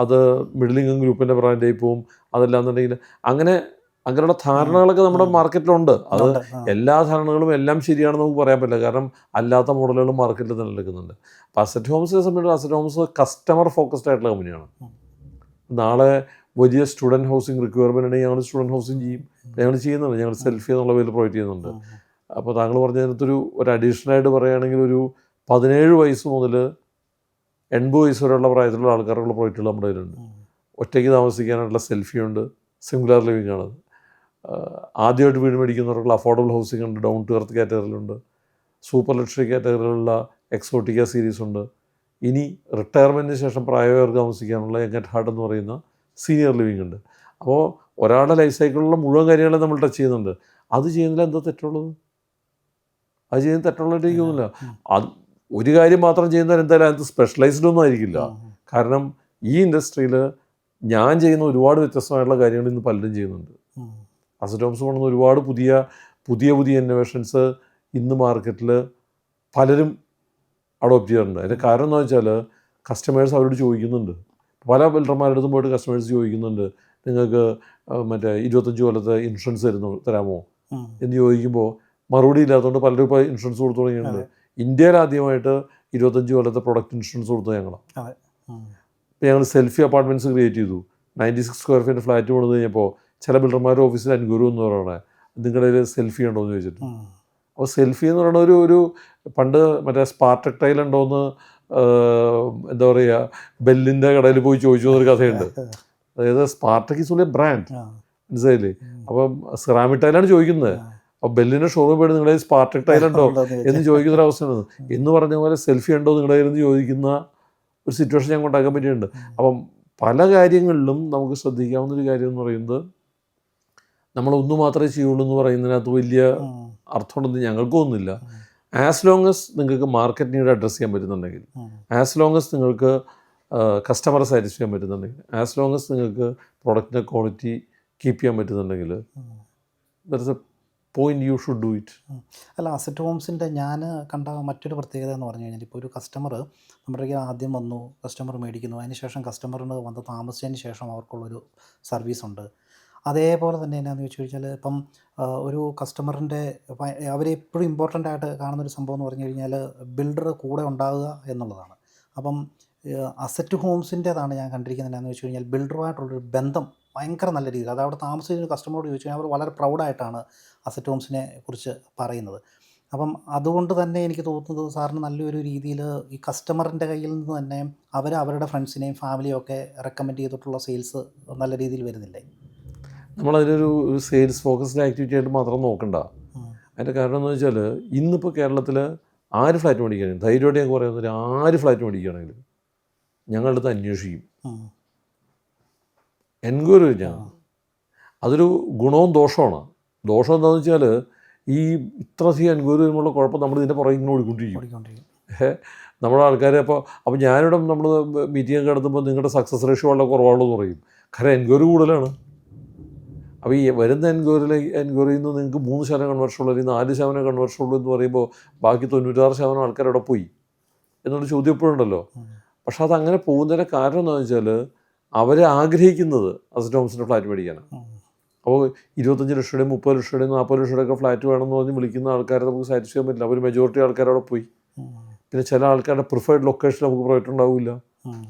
അത് മിഡിൽ ഇൻകം ഗ്രൂപ്പിൻ്റെ ബ്രാൻഡായി പോവും, അതല്ലാന്നുണ്ടെങ്കിൽ അങ്ങനെയുള്ള ധാരണകളൊക്കെ നമ്മുടെ മാർക്കറ്റിലുണ്ട്. അത് എല്ലാ ധാരണകളും എല്ലാം ശരിയാണെന്ന് നമുക്ക് പറയാൻ പറ്റില്ല, കാരണം അല്ലാത്ത മോഡലുകളും മാർക്കറ്റിൽ നിലനിൽക്കുന്നുണ്ട്. അപ്പോൾ അസറ്റ് ഹോംസിനെ സംബന്ധിച്ച് അസറ്റ് ഹോംസ് കസ്റ്റമർ ഫോക്കസ്ഡ് ആയിട്ടുള്ള കമ്പനിയാണ്. നാളെ വലിയ സ്റ്റുഡൻറ്റ് ഹൗസിംഗ് റിക്വയർമെൻ്റ് ഉണ്ടെങ്കിൽ ഞങ്ങൾ സ്റ്റുഡൻറ്റ് ഹൗസിംഗ് ചെയ്യും, ഞങ്ങൾ ചെയ്യുന്നുണ്ട്, ഞങ്ങൾ സെൽഫി എന്നുള്ള പേരിൽ പ്രൊവൈഡ് ചെയ്യുന്നുണ്ട്. അപ്പോൾ താങ്കൾ പറഞ്ഞതിനകത്തൊരു അഡീഷണലായിട്ട് പറയുകയാണെങ്കിൽ ഒരു 17 വയസ്സ് മുതൽ 80 വയസ്സ് വരെയുള്ള പ്രായത്തിലുള്ള ആൾക്കാർക്കുള്ള പ്രോജക്റ്റുകൾ നമ്മുടെ കയ്യിലുണ്ട്. ഒറ്റയ്ക്ക് താമസിക്കാനായിട്ടുള്ള സെൽഫിയുണ്ട്, സിംഗുലർ ലിവിംഗ് ആണ്. ആദ്യമായിട്ട് വീട് മേടിക്കുന്നവർക്കുള്ള അഫോർഡബിൾ ഹൗസിംഗ് ഉണ്ട്, ഡൗൺ ടു എർത്ത് കാറ്റഗറിയിലുണ്ട്, സൂപ്പർ ലക്ഷറി കാറ്റഗറിയിലുള്ള എക്സോട്ടിക്ക സീരീസ് ഉണ്ട്. ഇനി റിട്ടയർമെൻറ്റിന് ശേഷം പ്രായമായവർക്ക് താമസിക്കാനുള്ള യങ് അറ്റ് ഹാർട്ട് എന്ന് പറയുന്ന സീനിയർ ലിവിംഗ് ഉണ്ട്. അപ്പോൾ ഒരാളുടെ ലൈഫ് സൈക്കിളിലുള്ള മുഴുവൻ കാര്യങ്ങളും നമ്മൾ ടച്ച് ചെയ്യുന്നുണ്ട്. അത് ചെയ്യുന്നതിൽ എന്താ തെറ്റുള്ളത്? അത് ചെയ്യുന്ന തെറ്റുള്ളതായിട്ടൊന്നുമില്ല. അത് ഒരു കാര്യം മാത്രം ചെയ്യുന്നവർ എന്തായാലും അതിനകത്ത് സ്പെഷ്യലൈസ്ഡ് ഒന്നും ആയിരിക്കില്ല. കാരണം ഈ ഇൻഡസ്ട്രിയിൽ ഞാൻ ചെയ്യുന്ന ഒരുപാട് വ്യത്യസ്തമായിട്ടുള്ള കാര്യങ്ങൾ ഇന്ന് പലരും ചെയ്യുന്നുണ്ട്. അസറ്റ് ഹോംസ് കൊണ്ടുവന്ന ഒരുപാട് പുതിയ ഇന്നോവേഷൻസ് ഇന്ന് മാർക്കറ്റിൽ പലരും അഡോപ്റ്റ് ചെയ്യാറുണ്ട്. അതിൻ്റെ കാരണം എന്ന് വെച്ചാൽ കസ്റ്റമേഴ്സ് അവരോട് ചോദിക്കുന്നുണ്ട്. പല ബിൽഡർമാരുടെ അടുത്തും പോയിട്ട് കസ്റ്റമേഴ്സ് ചോദിക്കുന്നുണ്ട്, നിങ്ങൾക്ക് മറ്റേ 25 കൊല്ലത്തെ ഇൻഷുറൻസ് തരാമോ എന്ന് ചോദിക്കുമ്പോൾ മറുപടി ഇല്ലാത്തതുകൊണ്ട് പലരും ഇപ്പോൾ ഇൻഷുറൻസ് കൊടുത്തു തുടങ്ങിയിട്ടുണ്ട്. ഇന്ത്യയിൽ ആദ്യമായിട്ട് 25 കൊല്ലത്തെ പ്രൊഡക്റ്റ് ഇൻഷുറൻസ് കൊടുത്തത് ഞങ്ങളാണ്. ഇപ്പോൾ ഞങ്ങൾ സെൽഫി അപ്പാർട്ട്മെൻറ്റ്സ് ക്രിയേറ്റ് ചെയ്തു. 96 സ്ക്വയർ ഫീറ്റ് ഫ്ലാറ്റ് കൊണ്ടു കഴിഞ്ഞപ്പോൾ ചില ബിൽഡർമാരുടെ ഓഫീസിൽ എൻക്വയറി എന്ന് പറയണേ, നിങ്ങളുടെ സെൽഫി ഉണ്ടോ എന്ന് ചോദിച്ചിട്ട്. അപ്പോൾ സെൽഫി എന്ന് പറയുന്ന ഒരു പണ്ട് മറ്റേ സ്പാർട്ടക് ടൈൽ ഉണ്ടോയെന്ന് എന്താ പറയുക ബെല്ലിൻ്റെ കടയിൽ പോയി ചോദിച്ചു എന്നൊരു കഥയുണ്ട്. അതായത് സ്പാർട്ടക് ഈസ് ഓൺലി ബ്രാൻഡ്, മനസ്സിലായില്ലേ? അപ്പം സെറാമിക് ടൈലാണ് ചോദിക്കുന്നത്. അപ്പോൾ ബെല്ലിൻ്റെ ഷോറൂം പോയിട്ട് നിങ്ങളുടെ സ്പാർട്ടക് ടൈൽ ഉണ്ടോ എന്ന് ചോദിക്കുന്നൊരവസ്ഥയാണ്. എന്ന് പറഞ്ഞ പോലെ സെൽഫി ഉണ്ടോ നിങ്ങളുടെ കയ്യിൽ നിന്ന് ചോദിക്കുന്ന ഒരു സിറ്റുവേഷൻ ഞങ്ങൾക്ക് ഉണ്ടാക്കാൻ പറ്റിയിട്ടുണ്ട്. അപ്പം പല കാര്യങ്ങളിലും നമുക്ക് ശ്രദ്ധിക്കാവുന്നൊരു കാര്യം എന്ന് പറയുന്നത് നമ്മളൊന്നു മാത്രമേ ചെയ്യുള്ളൂ എന്ന് പറയുന്നതിനകത്ത് വലിയ അർത്ഥമുണ്ടെന്ന് ഞങ്ങൾക്ക് തോന്നുന്നില്ല. ആസ് ലോങ് എസ് നിങ്ങൾക്ക് മാർക്കറ്റ് നീഡ് അഡ്രസ്സ് ചെയ്യാൻ പറ്റുന്നുണ്ടെങ്കിൽ, ആസ് ലോങ് എസ് നിങ്ങൾക്ക് കസ്റ്റമറെ സാറ്റിസ്ഫൈ ചെയ്യാൻ പറ്റുന്നുണ്ടെങ്കിൽ, ആസ് ലോങ് എസ് നിങ്ങൾക്ക് പ്രൊഡക്റ്റിൻ്റെ ക്വാളിറ്റി കീപ്പ് ചെയ്യാൻ പറ്റുന്നുണ്ടെങ്കിൽ, there is A point you should do it. അല്ല, അസറ്റ് ഹോംസിൻ്റെ ഞാൻ കണ്ട മറ്റൊരു പ്രത്യേകത എന്ന് പറഞ്ഞു കഴിഞ്ഞാൽ, ഇപ്പോൾ ഒരു കസ്റ്റമർ നമ്മുടെ ആദ്യം വന്നു, കസ്റ്റമർ മേടിക്കുന്നു, അതിന് ശേഷം കസ്റ്റമറിന് വന്ന് താമസിച്ചതിന് ശേഷം അവർക്കുള്ളൊരു സർവീസുണ്ട്. അതേപോലെ തന്നെ എന്നാന്ന് വെച്ച് കഴിഞ്ഞാൽ, ഇപ്പം ഒരു കസ്റ്റമറിൻ്റെ അവരെപ്പോഴും ഇമ്പോർട്ടൻ്റ് ആയിട്ട് കാണുന്നൊരു സംഭവം എന്ന് പറഞ്ഞു കഴിഞ്ഞാൽ ബിൽഡർ കൂടെ ഉണ്ടാവുക എന്നുള്ളതാണ്. അപ്പം അസറ്റ് ഹോംസിൻ്റേതാണ് ഞാൻ കണ്ടിരിക്കുന്നത് എന്നാന്ന് വെച്ച് കഴിഞ്ഞാൽ, ബിൽഡറുമായിട്ടുള്ളൊരു ബന്ധം ഭയങ്കര നല്ല രീതിയിൽ, അത് അവിടെ താമസിക്കുന്ന കസ്റ്റമറോട് ചോദിച്ചു കഴിഞ്ഞാൽ അവർ വളരെ പ്രൗഡായിട്ടാണ് അസറ്റ് ഹോംസിനെ കുറിച്ച് പറയുന്നത്. അപ്പം അതുകൊണ്ട് തന്നെ എനിക്ക് തോന്നുന്നത് സാറിന് നല്ലൊരു രീതിയിൽ ഈ കസ്റ്റമറിൻ്റെ കയ്യിൽ നിന്ന് തന്നെ അവരുടെ ഫ്രണ്ട്സിനെയും ഫാമിലിയും ഒക്കെ റെക്കമെൻഡ് ചെയ്തിട്ടുള്ള സെയിൽസ് നല്ല രീതിയിൽ വരുന്നില്ലേ? നമ്മളതിനൊരു സെയിൽസ് ഫോക്കസ്ഡ് ആക്ടിവിറ്റി ആയിട്ട് മാത്രം നോക്കണ്ട. അതിൻ്റെ കാരണം എന്ന് വെച്ചാൽ, ഇന്നിപ്പോൾ കേരളത്തിൽ ആര് ഫ്ലാറ്റ് മേടിക്കുകയാണെങ്കിൽ, ധൈര്യമായിട്ട് ഞങ്ങൾക്ക് പറയുന്നത്, ആര് ഫ്ലാറ്റ് മേടിക്കുകയാണെങ്കിലും ഞങ്ങളുടെ അടുത്ത് അന്വേഷിക്കും, എൻക്വയറി കഴിഞ്ഞാൽ. അതൊരു ഗുണവും ദോഷമാണ്. ദോഷം എന്താണെന്ന് വെച്ചാൽ, ഈ ഇത്രയധികം എൻക്വയറി വരുമ്പോഴുള്ള കുഴപ്പം നമ്മൾ ഇതിൻ്റെ പുറകെ ഇങ്ങനെ ഓടിക്കൊണ്ടിരിക്കും. നമ്മുടെ ആൾക്കാരെ അപ്പോൾ ഞാനിവിടെ നമ്മൾ മീറ്റിംഗ് ഒക്കെ നടത്തുമ്പോൾ നിങ്ങളുടെ സക്സസ് റേഷ്യോ വളരെ കുറവാണെന്ന് പറയും. കാരണം എൻക്വയറി കൂടുതലാണ്. അപ്പോൾ ഈ വരുന്ന എൻക്വയറിയിൽ നിന്ന് നിങ്ങൾക്ക് 3% കൺവേർഷൻ ഉള്ളൂ, അല്ലെങ്കിൽ 4% കൺവേർഷൻ ഉള്ളൂ എന്ന് പറയുമ്പോൾ ബാക്കി 96% ആൾക്കാർ അവിടെ പോയി എന്നൊരു ചോദ്യം എപ്പോഴുണ്ടല്ലോ. പക്ഷെ അതങ്ങനെ പോകുന്നതിൻ്റെ കാരണം എന്താണെന്ന് വെച്ചാൽ, അവർ ആഗ്രഹിക്കുന്നത് അസറ്റ് ഹോംസിൻ്റെ ഫ്ലാറ്റ് മേടിക്കാനാണ്. അപ്പോൾ 25 ലക്ഷയുടെയും 30 ലക്ഷയുടെയും 40 ലക്ഷയുടെയൊക്കെ ഫ്ലാറ്റ് വേണമെന്ന് പറഞ്ഞ് വിളിക്കുന്ന ആൾക്കാരെ നമുക്ക് സാറ്റിസ്ഫൈ ചെയ്യാൻ പറ്റില്ല. അവർ മെജോറിറ്റി ആൾക്കാർ അവിടെ പോയി. പിന്നെ ചില ആൾക്കാരുടെ പ്രിഫേർഡ് ലൊക്കേഷൻ നമുക്ക് പ്രൊജക്റ്റ് ഉണ്ടാവില്ല.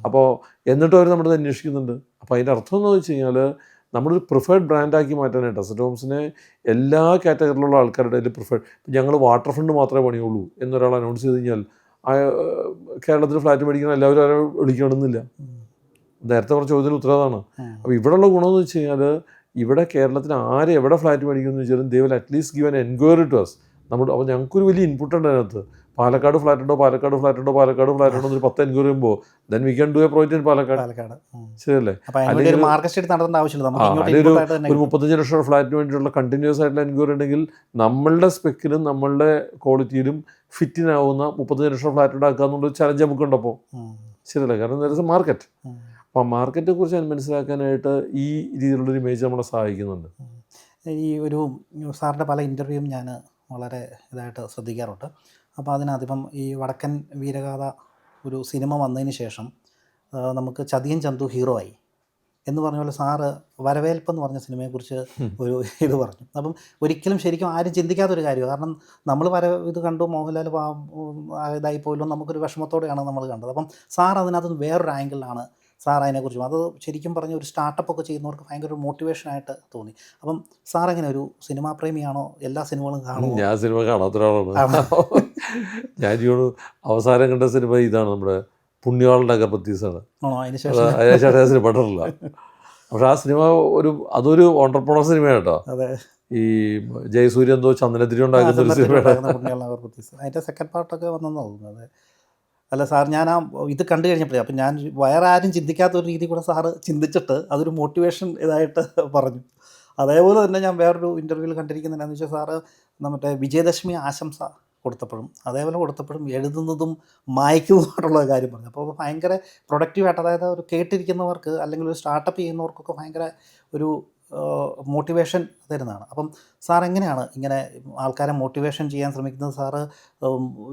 അപ്പോൾ എന്നിട്ട് അവർ നമ്മുടെ അന്വേഷിക്കുന്നുണ്ട്. അപ്പോൾ അതിൻ്റെ അർത്ഥം എന്താണെന്ന് വെച്ച് കഴിഞ്ഞാൽ, നമ്മളൊരു പ്രിഫേർഡ് ബ്രാൻഡാക്കി മാറ്റാനായിട്ട് അസറ്റ് ഹോംസിനെ എല്ലാ കാറ്റഗറിയിലുള്ള ആൾക്കാരുടെ അതിൽ പ്രിഫേർഡ്. ഞങ്ങൾ വാട്ടർ ഫ്രണ്ട് മാത്രമേ പണിയുള്ളൂ എന്നൊരാൾ അനൗൺസ് ചെയ്ത് കഴിഞ്ഞാൽ കേരളത്തിൽ ഫ്ലാറ്റ് മേടിക്കണം എല്ലാവരും ആരെ വിളിക്കണമെന്നില്ല. നേരത്തെ പറഞ്ഞ ചോദ്യത്തിന് ഉത്തരവാദമാണ്. അപ്പോൾ ഇവിടെയുള്ള ഗുണമെന്ന് വെച്ച് കഴിഞ്ഞാൽ, ഇവിടെ കേരളത്തിൽ ആര് എവിടെ ഫ്ലാറ്റ് മേടിക്കുമെന്ന് വെച്ചാലും they will at least give an enquiry to us. അപ്പോൾ ഞങ്ങൾക്കൊരു വലിയ ഇൻപുട്ട് ഉണ്ട് അതിനകത്ത്. പാലക്കാട് ഫ്ലാറ്റ് ഉണ്ടോ, പാലക്കാട് ഫ്ലാറ്റ് ഉണ്ടോ, പാലക്കാട് ഫ്ലാറ്റ് ഉണ്ടോ, ഒരു 10 എൻക്വയറി ചെയ്യുമ്പോൾ then we can do A project in Palakkad. ശരിയല്ലേ? അല്ലെങ്കിൽ ഒരു 35 ലക്ഷം ഫ്ലാറ്റിന് വേണ്ടിയിട്ടുള്ള കണ്ടിന്യൂസ് ആയിട്ടുള്ള എൻക്വയറി ഉണ്ടെങ്കിൽ നമ്മളുടെ സ്പെക്കിലും നമ്മളുടെ ക്വാളിറ്റിയിലും ഫിറ്റിനാവുന്ന 35 ലക്ഷം ഫ്ലാറ്റ് ഉണ്ടാക്കുക എന്നുള്ളൊരു ചലഞ്ച് നമുക്കുണ്ട്. അപ്പോൾ ശരിയല്ലേ? കാരണം ദർ ഇസ് എ മാർക്കറ്റ്. അപ്പോൾ ആ മാർക്കറ്റിനെ കുറിച്ച് മനസ്സിലാക്കാനായിട്ട് ഈ രീതിയിലുള്ളൊരു ഇമേജ് നമ്മളെ സഹായിക്കുന്നുണ്ട്. ഈ ഒരു സാറിൻ്റെ പല ഇൻ്റർവ്യൂവും ഞാൻ വളരെ ഇതായിട്ട് ശ്രദ്ധിക്കാറുണ്ട്. അപ്പോൾ അതിനകത്തിപ്പം ഈ വടക്കൻ വീരഗാഥ ഒരു സിനിമ വന്നതിന് ശേഷം നമുക്ക് ചതിയൻ ചന്തു ഹീറോ ആയി എന്ന് പറഞ്ഞ പോലെ സാറ് വരവേൽപ്പ് എന്ന് പറഞ്ഞ സിനിമയെക്കുറിച്ച് ഒരു ഇത് പറഞ്ഞു. അപ്പം ഒരിക്കലും ശരിക്കും ആരും ചിന്തിക്കാത്തൊരു കാര്യമാണ്. കാരണം നമ്മൾ ഇത് കണ്ടു, മോഹൻലാൽ ഇതായി പോലും നമുക്കൊരു വിഷമത്തോടെയാണ് നമ്മൾ കണ്ടത്. അപ്പം സാർ അതിനകത്ത് വേറൊരു ആംഗിളിലാണ് സാർ അതിനെക്കുറിച്ച്. അത് ശരിക്കും പറഞ്ഞ ഒരു സ്റ്റാർട്ടപ്പൊക്കെ ചെയ്യുന്നവർക്ക് ഭയങ്കര ഒരു മോട്ടിവേഷനായിട്ട് തോന്നി. അപ്പം സാർ എങ്ങനെ ഒരു സിനിമാ പ്രേമിയാണോ? എല്ലാ സിനിമകളും കാണുമോ? ഞാൻ സിനിമ കാണാത്ത ഒരാളാണ്. ഞാൻ അവസാനം കണ്ട സിനിമ ഇതാണ്, നമ്മുടെ പുണ്യാളൻ്റെ അഗർബത്തീസാണ്. അതിനുശേഷം സിനിമ കണ്ടിട്ടില്ല. പക്ഷെ ആ സിനിമ അതൊരു ഓണ്ടർപ്രണർ സിനിമയാണ് കേട്ടോ. ഈ ജയസൂര്യ എന്തോ ചന്ദനത്തിരി ഉണ്ടാക്കുന്ന ഒരു സിനിമയാണ്. അതിൻ്റെ സെക്കൻഡ് പാർട്ടൊക്കെ വന്നെന്ന് തോന്നുന്നത്. അല്ല സാർ, ഞാൻ ഇത് കണ്ടു കഴിഞ്ഞപ്പോഴേ അപ്പം ഞാൻ വേറെ ആരും ചിന്തിക്കാത്ത ഒരു രീതി കൂടെ സാറ് ചിന്തിച്ചിട്ട് അതൊരു മോട്ടിവേഷൻ ഇതായിട്ട് പറഞ്ഞു. അതേപോലെ തന്നെ ഞാൻ വേറൊരു ഇൻ്റർവ്യൂവിൽ കണ്ടിരിക്കുന്നത് എന്താണെന്ന് വെച്ചാൽ, സാറ് നമ്മുടെ വിജയദശമി ആശംസ കൊടുത്തപ്പോഴും എഴുതുന്നതും മായ്ക്കുന്നതുമായിട്ടുള്ള കാര്യം പറഞ്ഞു. അപ്പോൾ ഭയങ്കര പ്രൊഡക്റ്റീവായിട്ട്, അതായത് ഒരു കേട്ടിരിക്കുന്നവർക്ക് അല്ലെങ്കിൽ ഒരു സ്റ്റാർട്ടപ്പ് ചെയ്യുന്നവർക്കൊക്കെ ഭയങ്കര ഒരു മോട്ടിവേഷൻ തരുന്നതാണ്. അപ്പം സാർ എങ്ങനെയാണ് ഇങ്ങനെ ആൾക്കാരെ മോട്ടിവേഷൻ ചെയ്യാൻ ശ്രമിക്കുന്നത്? സാറ്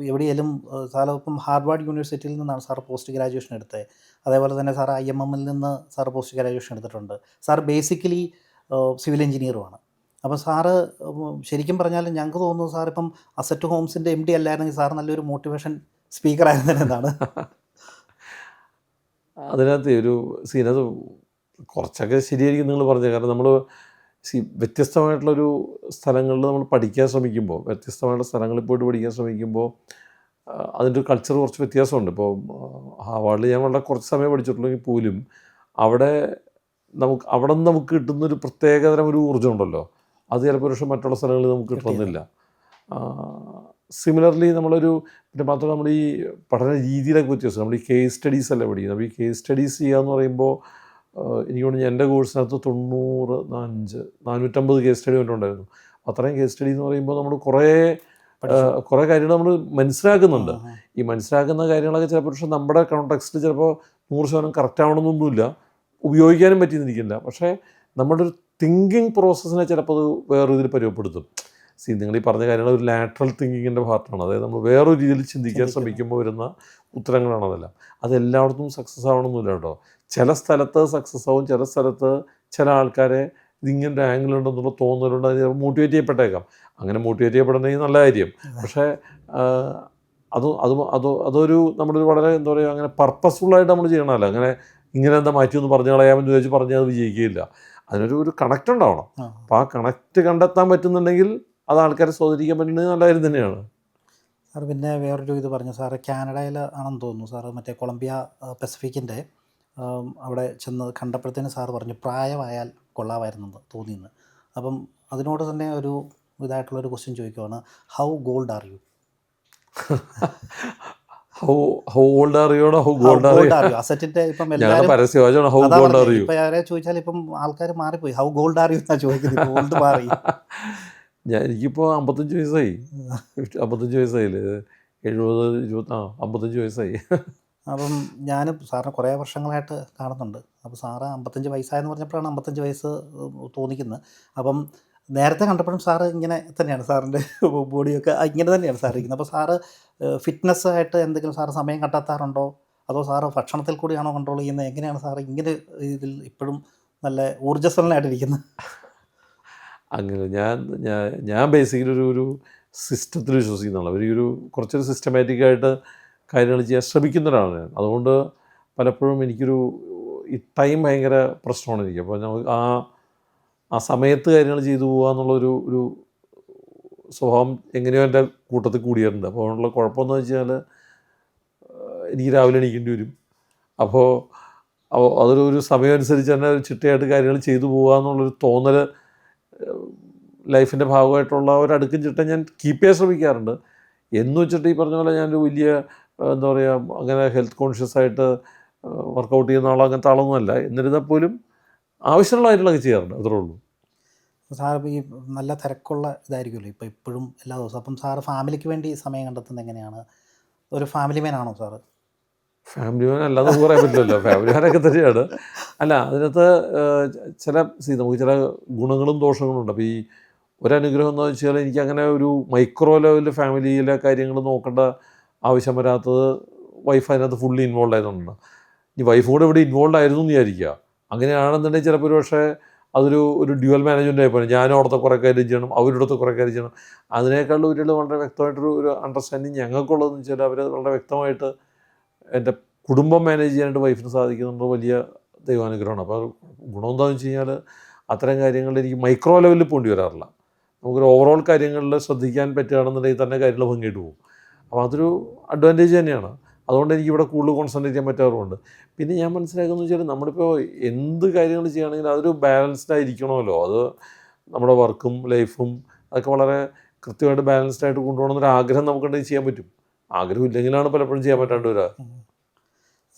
എവിടെയെങ്കിലും സാറ് ഇപ്പം ഹാർവാർഡ് യൂണിവേഴ്സിറ്റിയിൽ നിന്നാണ് സാറ് പോസ്റ്റ് ഗ്രാജുവേഷൻ എടുത്തത്. അതേപോലെ തന്നെ സാർ IMM-ൽ നിന്ന് സാറ് പോസ്റ്റ് ഗ്രാജുവേഷൻ എടുത്തിട്ടുണ്ട്. സാർ ബേസിക്കലി സിവിൽ എഞ്ചിനീയറുമാണ്. അപ്പോൾ സാറ് ശരിക്കും പറഞ്ഞാൽ ഞങ്ങൾക്ക് തോന്നുന്നു സാറിപ്പം അസറ്റ് ഹോംസിൻ്റെ MD അല്ലായിരുന്നെങ്കിൽ സാർ നല്ലൊരു മോട്ടിവേഷൻ സ്പീക്കറായിരുന്നതെന്നാണ്. അതിനകത്ത് ഒരു സീനത് കുറച്ചൊക്കെ ശരിയായിരിക്കും നിങ്ങൾ പറഞ്ഞത്. കാരണം നമ്മൾ വ്യത്യസ്തമായിട്ടുള്ളൊരു സ്ഥലങ്ങളിൽ നമ്മൾ പഠിക്കാൻ ശ്രമിക്കുമ്പോൾ, വ്യത്യസ്തമായിട്ടുള്ള സ്ഥലങ്ങളിൽ പോയിട്ട് പഠിക്കാൻ ശ്രമിക്കുമ്പോൾ അതിൻ്റെ ഒരു കൾച്ചർ കുറച്ച് വ്യത്യാസമുണ്ട്. ഇപ്പോൾ ഹാർവാർഡിൽ ഞാൻ വളരെ കുറച്ച് സമയം പഠിച്ചിട്ടുണ്ടെങ്കിൽ പോലും അവിടെ നിന്ന് നമുക്ക് കിട്ടുന്നൊരു പ്രത്യേകതരം ഒരു ഊർജ്ജം ഉണ്ടല്ലോ, അത് ചിലപ്പോൾ പക്ഷേ മറ്റുള്ള സ്ഥലങ്ങളിൽ നമുക്ക് കിട്ടുന്നില്ല. സിമിലർലി പിന്നെ മാത്രമല്ല നമ്മൾ ഈ പഠന രീതിയിലൊക്കെ വ്യത്യാസം. നമ്മൾ ഈ കേസ് സ്റ്റഡീസ് അല്ല പഠിക്കുന്നത്. അപ്പോൾ ഈ കേസ് സ്റ്റഡീസ് ചെയ്യുക എന്ന് പറയുമ്പോൾ എനിക്ക് തോന്നുന്നു എൻ്റെ കോഴ്സിനകത്ത് 450 കേസ് സ്റ്റഡി ഉണ്ടായിരുന്നു. അത്രയും കേസ് സ്റ്റഡി എന്ന് പറയുമ്പോൾ നമ്മൾ കുറേ കാര്യങ്ങൾ നമ്മൾ മനസ്സിലാക്കുന്നുണ്ട്. ഈ മനസ്സിലാക്കുന്ന കാര്യങ്ങളൊക്കെ ചിലപ്പോൾ പക്ഷേ നമ്മുടെ കോണ്ടെക്സ്റ്റിൽ ചിലപ്പോൾ 100% കറക്റ്റ് ആവണമെന്നൊന്നുമില്ല, ഉപയോഗിക്കാനും പറ്റിയെന്നിരിക്കില്ല. പക്ഷേ നമ്മുടെ ഒരു തിങ്കിങ് പ്രോസസ്സിനെ ചിലപ്പോൾ അത് വേറൊരു ഇതിൽ പരിചയപ്പെടുത്തും. നിങ്ങൾ ഈ പറഞ്ഞ കാര്യങ്ങൾ ഒരു ലാറ്ററൽ തിങ്കിങ്ങിൻ്റെ ഭാഗത്താണ്. അതായത് നമ്മൾ വേറൊരു രീതിയിൽ ചിന്തിക്കാൻ ശ്രമിക്കുമ്പോൾ വരുന്ന ഉത്തരങ്ങളാണ് അതെല്ലാം. അതെല്ലായിടത്തും സക്സസ് ആവണമെന്നില്ല കേട്ടോ. ചില സ്ഥലത്ത് സക്സസ് ആവും, ചില സ്ഥലത്ത് ചില ആൾക്കാരെ ഇതിങ്ങനെ ആംഗിൾ ഉണ്ടെന്നുള്ള തോന്നലുണ്ട്, അത് മോട്ടിവേറ്റ് ചെയ്യപ്പെട്ടേക്കാം. അങ്ങനെ മോട്ടിവേറ്റ് ചെയ്യപ്പെടുന്നെങ്കിൽ നല്ല കാര്യം. പക്ഷേ അതൊരു നമ്മുടെ ഒരു വളരെ എന്താ പറയുക, അങ്ങനെ പർപ്പസ്ഫുള്ളായിട്ട് നമ്മൾ ചെയ്യണമല്ലോ. അങ്ങനെ ഇങ്ങനെ എന്താ മാറ്റിയൊന്ന് പറഞ്ഞു കളയാമെന്ന് ചോദിച്ച് പറഞ്ഞാൽ അത് വിജയിക്കുകയില്ല. അതിനൊരു കണക്റ്റ് ഉണ്ടാവണം. അപ്പോൾ ആ കണക്റ്റ് കണ്ടെത്താൻ പറ്റുന്നുണ്ടെങ്കിൽ അത് ആൾക്കാരെ സ്വാധീനിക്കാൻ പറ്റുന്നത് നല്ല കാര്യം തന്നെയാണ്. സാർ പിന്നെ വേറൊരു ഇത് പറഞ്ഞു സാറ് കാനഡയിൽ ആണെന്ന് തോന്നുന്നു. സാറ് മറ്റേ കൊളംബിയ പസഫിക്കിൻ്റെ അവിടെ ചെന്ന് കണ്ടപ്പോഴത്തേനും സാറ് പറഞ്ഞു പ്രായമായാൽ കൊള്ളാമായിരുന്നെന്ന് തോന്നിയെന്ന്. അപ്പം അതിനോട് തന്നെ ഒരു ഇതായിട്ടുള്ളൊരു ക്വസ്റ്റ്യൻ ചോദിക്കുവാണ്, how gold are you? How old are you? How gold are you? അസറ്റിൻ്റെ ഇപ്പം എല്ലാവരും ഹൗ ഗോൾഡ് ആർ യു? ഇപ്പം ആരെ ചോദിച്ചാൽ ഇപ്പം ആൾക്കാർ മാറിപ്പോയി, ഹൗ ഗോൾഡ് ആർ യു എന്നാണ് ചോദിക്കുന്നത്. ഗോൾഡ് മാറി. എനിക്കിപ്പോൾ 55 വയസ്സായി. 55 വയസ്സായില്ലേ? 55 വയസ്സായി. അപ്പം ഞാനും സാറിനെ കുറേ വർഷങ്ങളായിട്ട് കാണുന്നുണ്ട്. അപ്പോൾ സാറ് 55 വയസ്സായെന്ന് പറഞ്ഞപ്പോഴാണ് 55 വയസ്സ് തോന്നിക്കുന്നത്. അപ്പം നേരത്തെ കണ്ടപ്പോഴും സാറ് ഇങ്ങനെ തന്നെയാണ്, സാറിൻ്റെ ബോഡിയൊക്കെ ഇങ്ങനെ തന്നെയാണ് സാർ ഇരിക്കുന്നത്. അപ്പോൾ സാറ് ഫിറ്റ്നസ് ആയിട്ട് എന്തെങ്കിലും സാറ് സമയം കണ്ടെത്താറുണ്ടോ, അതോ സാറ് ഭക്ഷണത്തിൽ കൂടിയാണോ കൺട്രോൾ ചെയ്യുന്നത്? എങ്ങനെയാണ് സാറ് ഇങ്ങനെ ഇതിൽ ഇപ്പോഴും നല്ല ഊർജ്ജസ്വലനായിട്ടിരിക്കുന്നത്? അങ്ങനെ ഞാൻ ബേസിക്കലി ഒരു സിസ്റ്റത്തിൽ വിശ്വസിക്കുന്നതാണ്. ഒരു കുറച്ചൊരു സിസ്റ്റമാറ്റിക്കായിട്ട് കാര്യങ്ങൾ ചെയ്യാൻ ശ്രമിക്കുന്ന ഒരാളാണ് ഞാൻ. അതുകൊണ്ട് പലപ്പോഴും എനിക്കൊരു ഈ ടൈം ഭയങ്കര പ്രശ്നമാണ് എനിക്ക്. അപ്പോൾ നമുക്ക് ആ സമയത്ത് കാര്യങ്ങൾ ചെയ്തു പോകുക എന്നുള്ളൊരു സ്വഭാവം എങ്ങനെയോ എൻ്റെ കൂട്ടത്തിൽ കൂടിയിട്ടുണ്ട്. അപ്പോൾ അതിനുള്ള കുഴപ്പമെന്ന് വെച്ചാൽ എനിക്ക് രാവിലെ എണീക്കേണ്ടി വരും. അപ്പോൾ അതൊരു സമയം അനുസരിച്ച് തന്നെ ഒരു ചിട്ടയായിട്ട് കാര്യങ്ങൾ ചെയ്തു പോകുക എന്നുള്ളൊരു തോന്നൽ ലൈഫിൻ്റെ ഭാഗമായിട്ടുള്ള ഒരു അടുക്കും ചിട്ട ഞാൻ കീപ്പ് ചെയ്യാൻ ശ്രമിക്കാറുണ്ട്. എന്ന് വെച്ചിട്ട് ഈ പറഞ്ഞ പോലെ ഞാനൊരു വലിയ എന്താ പറയുക, അങ്ങനെ ഹെൽത്ത് കോൺഷ്യസ് ആയിട്ട് വർക്കൗട്ട് ചെയ്യുന്ന ആളോ അങ്ങനത്തെ ആളൊന്നുമല്ല. എന്നിരുന്നാൽ പോലും ആവശ്യമുള്ളതായിട്ടുള്ളതൊക്കെ ചെയ്യാറുണ്ട്, അത്രേ ഉള്ളൂ. സാർ ഈ നല്ല തിരക്കുള്ള ഇതായിരിക്കുമല്ലോ ഇപ്പോൾ ഇപ്പോഴും എല്ലാ ദിവസവും. അപ്പം സാറ് ഫാമിലിക്ക് വേണ്ടി സമയം കണ്ടെത്തുന്നത് എങ്ങനെയാണ്? ഒരു ഫാമിലി മാൻ ആണോ സാറ്? ഫാമിലി മാൻ അല്ലാതെ പറയാൻ പറ്റില്ലല്ലോ, ഫാമിലി മാനൊക്കെ തന്നെയാണ്. അല്ല, അതിനകത്ത് നമുക്ക് ചില ഗുണങ്ങളും ദോഷങ്ങളും ഉണ്ട്. അപ്പോൾ ഈ ഒരനുഗ്രഹം എന്ന് വെച്ചാൽ എനിക്ക് അങ്ങനെ ഒരു മൈക്രോ ലെവലിൽ ഫാമിലിയിലെ കാര്യങ്ങൾ നോക്കേണ്ട ആവശ്യം വരാത്തത് വൈഫ് അതിനകത്ത് ഫുള്ളി ഇൻവോൾവ് ആയതുകൊണ്ടാണ്. ഈ വൈഫ് കൂടെ ഇവിടെ ഇൻവോൾവ് ആയിരുന്നു എന്ന് വിചാരിക്കുക. അങ്ങനെയാണെന്നുണ്ടെങ്കിൽ ചിലപ്പോൾ ഒരു പക്ഷേ ഒരു ഡ്യുവൽ മാനേജ്മെൻ്റ് ആയിപ്പോൾ ഞാനും അവിടുത്തെ കുറേ കാര്യം ചെയ്യണം, അവരുടെ കുറേ കാര്യം ചെയ്യണം. അതിനേക്കാളും ഒരു വളരെ വ്യക്തമായിട്ടൊരു അണ്ടർസ്റ്റാൻഡിങ് ഞങ്ങൾക്കുള്ളതെന്ന് വെച്ചാൽ അവർ വളരെ വ്യക്തമായിട്ട് എൻ്റെ കുടുംബം മാനേജ് ചെയ്യാനായിട്ട് വൈഫിന് സാധിക്കുന്നുണ്ട്. വലിയ ദൈവാനുഗ്രഹമാണ്. അപ്പോൾ ഗുണം എന്താണെന്ന് വെച്ച് കഴിഞ്ഞാൽ അത്തരം കാര്യങ്ങളിൽ എനിക്ക് മൈക്രോ ലെവലിൽ പോകേണ്ടി വരാറില്ല. നമുക്കൊരു ഓവറോൾ കാര്യങ്ങളിൽ ശ്രദ്ധിക്കാൻ പറ്റുകയാണെന്നുണ്ടെങ്കിൽ തന്നെ കാര്യങ്ങൾ ഭംഗിയായിട്ട് പോകും. അപ്പോൾ അതൊരു അഡ്വാൻറ്റേജ് തന്നെയാണ്. അതുകൊണ്ട് എനിക്കിവിടെ കൂടുതൽ കോൺസെൻട്രേറ്റ് ചെയ്യാൻ പറ്റാറുമുണ്ട്. പിന്നെ ഞാൻ മനസ്സിലാക്കുന്നത് വെച്ചാൽ നമ്മളിപ്പോൾ എന്ത് കാര്യങ്ങൾ ചെയ്യുകയാണെങ്കിലും അതൊരു ബാലൻസ്ഡ് ആയിരിക്കണമല്ലോ. അത് നമ്മുടെ വർക്കും ലൈഫും അതൊക്കെ വളരെ കൃത്യമായിട്ട് ബാലൻസ്ഡ് ആയിട്ട് കൊണ്ടുപോകണമെന്നൊരു ആഗ്രഹം നമുക്കുണ്ടെങ്കിൽ ചെയ്യാൻ പറ്റും. ആഗ്രഹം ഇല്ലെങ്കിലാണ് പലപ്പോഴും ചെയ്യാൻ പറ്റാണ്ട് വരിക.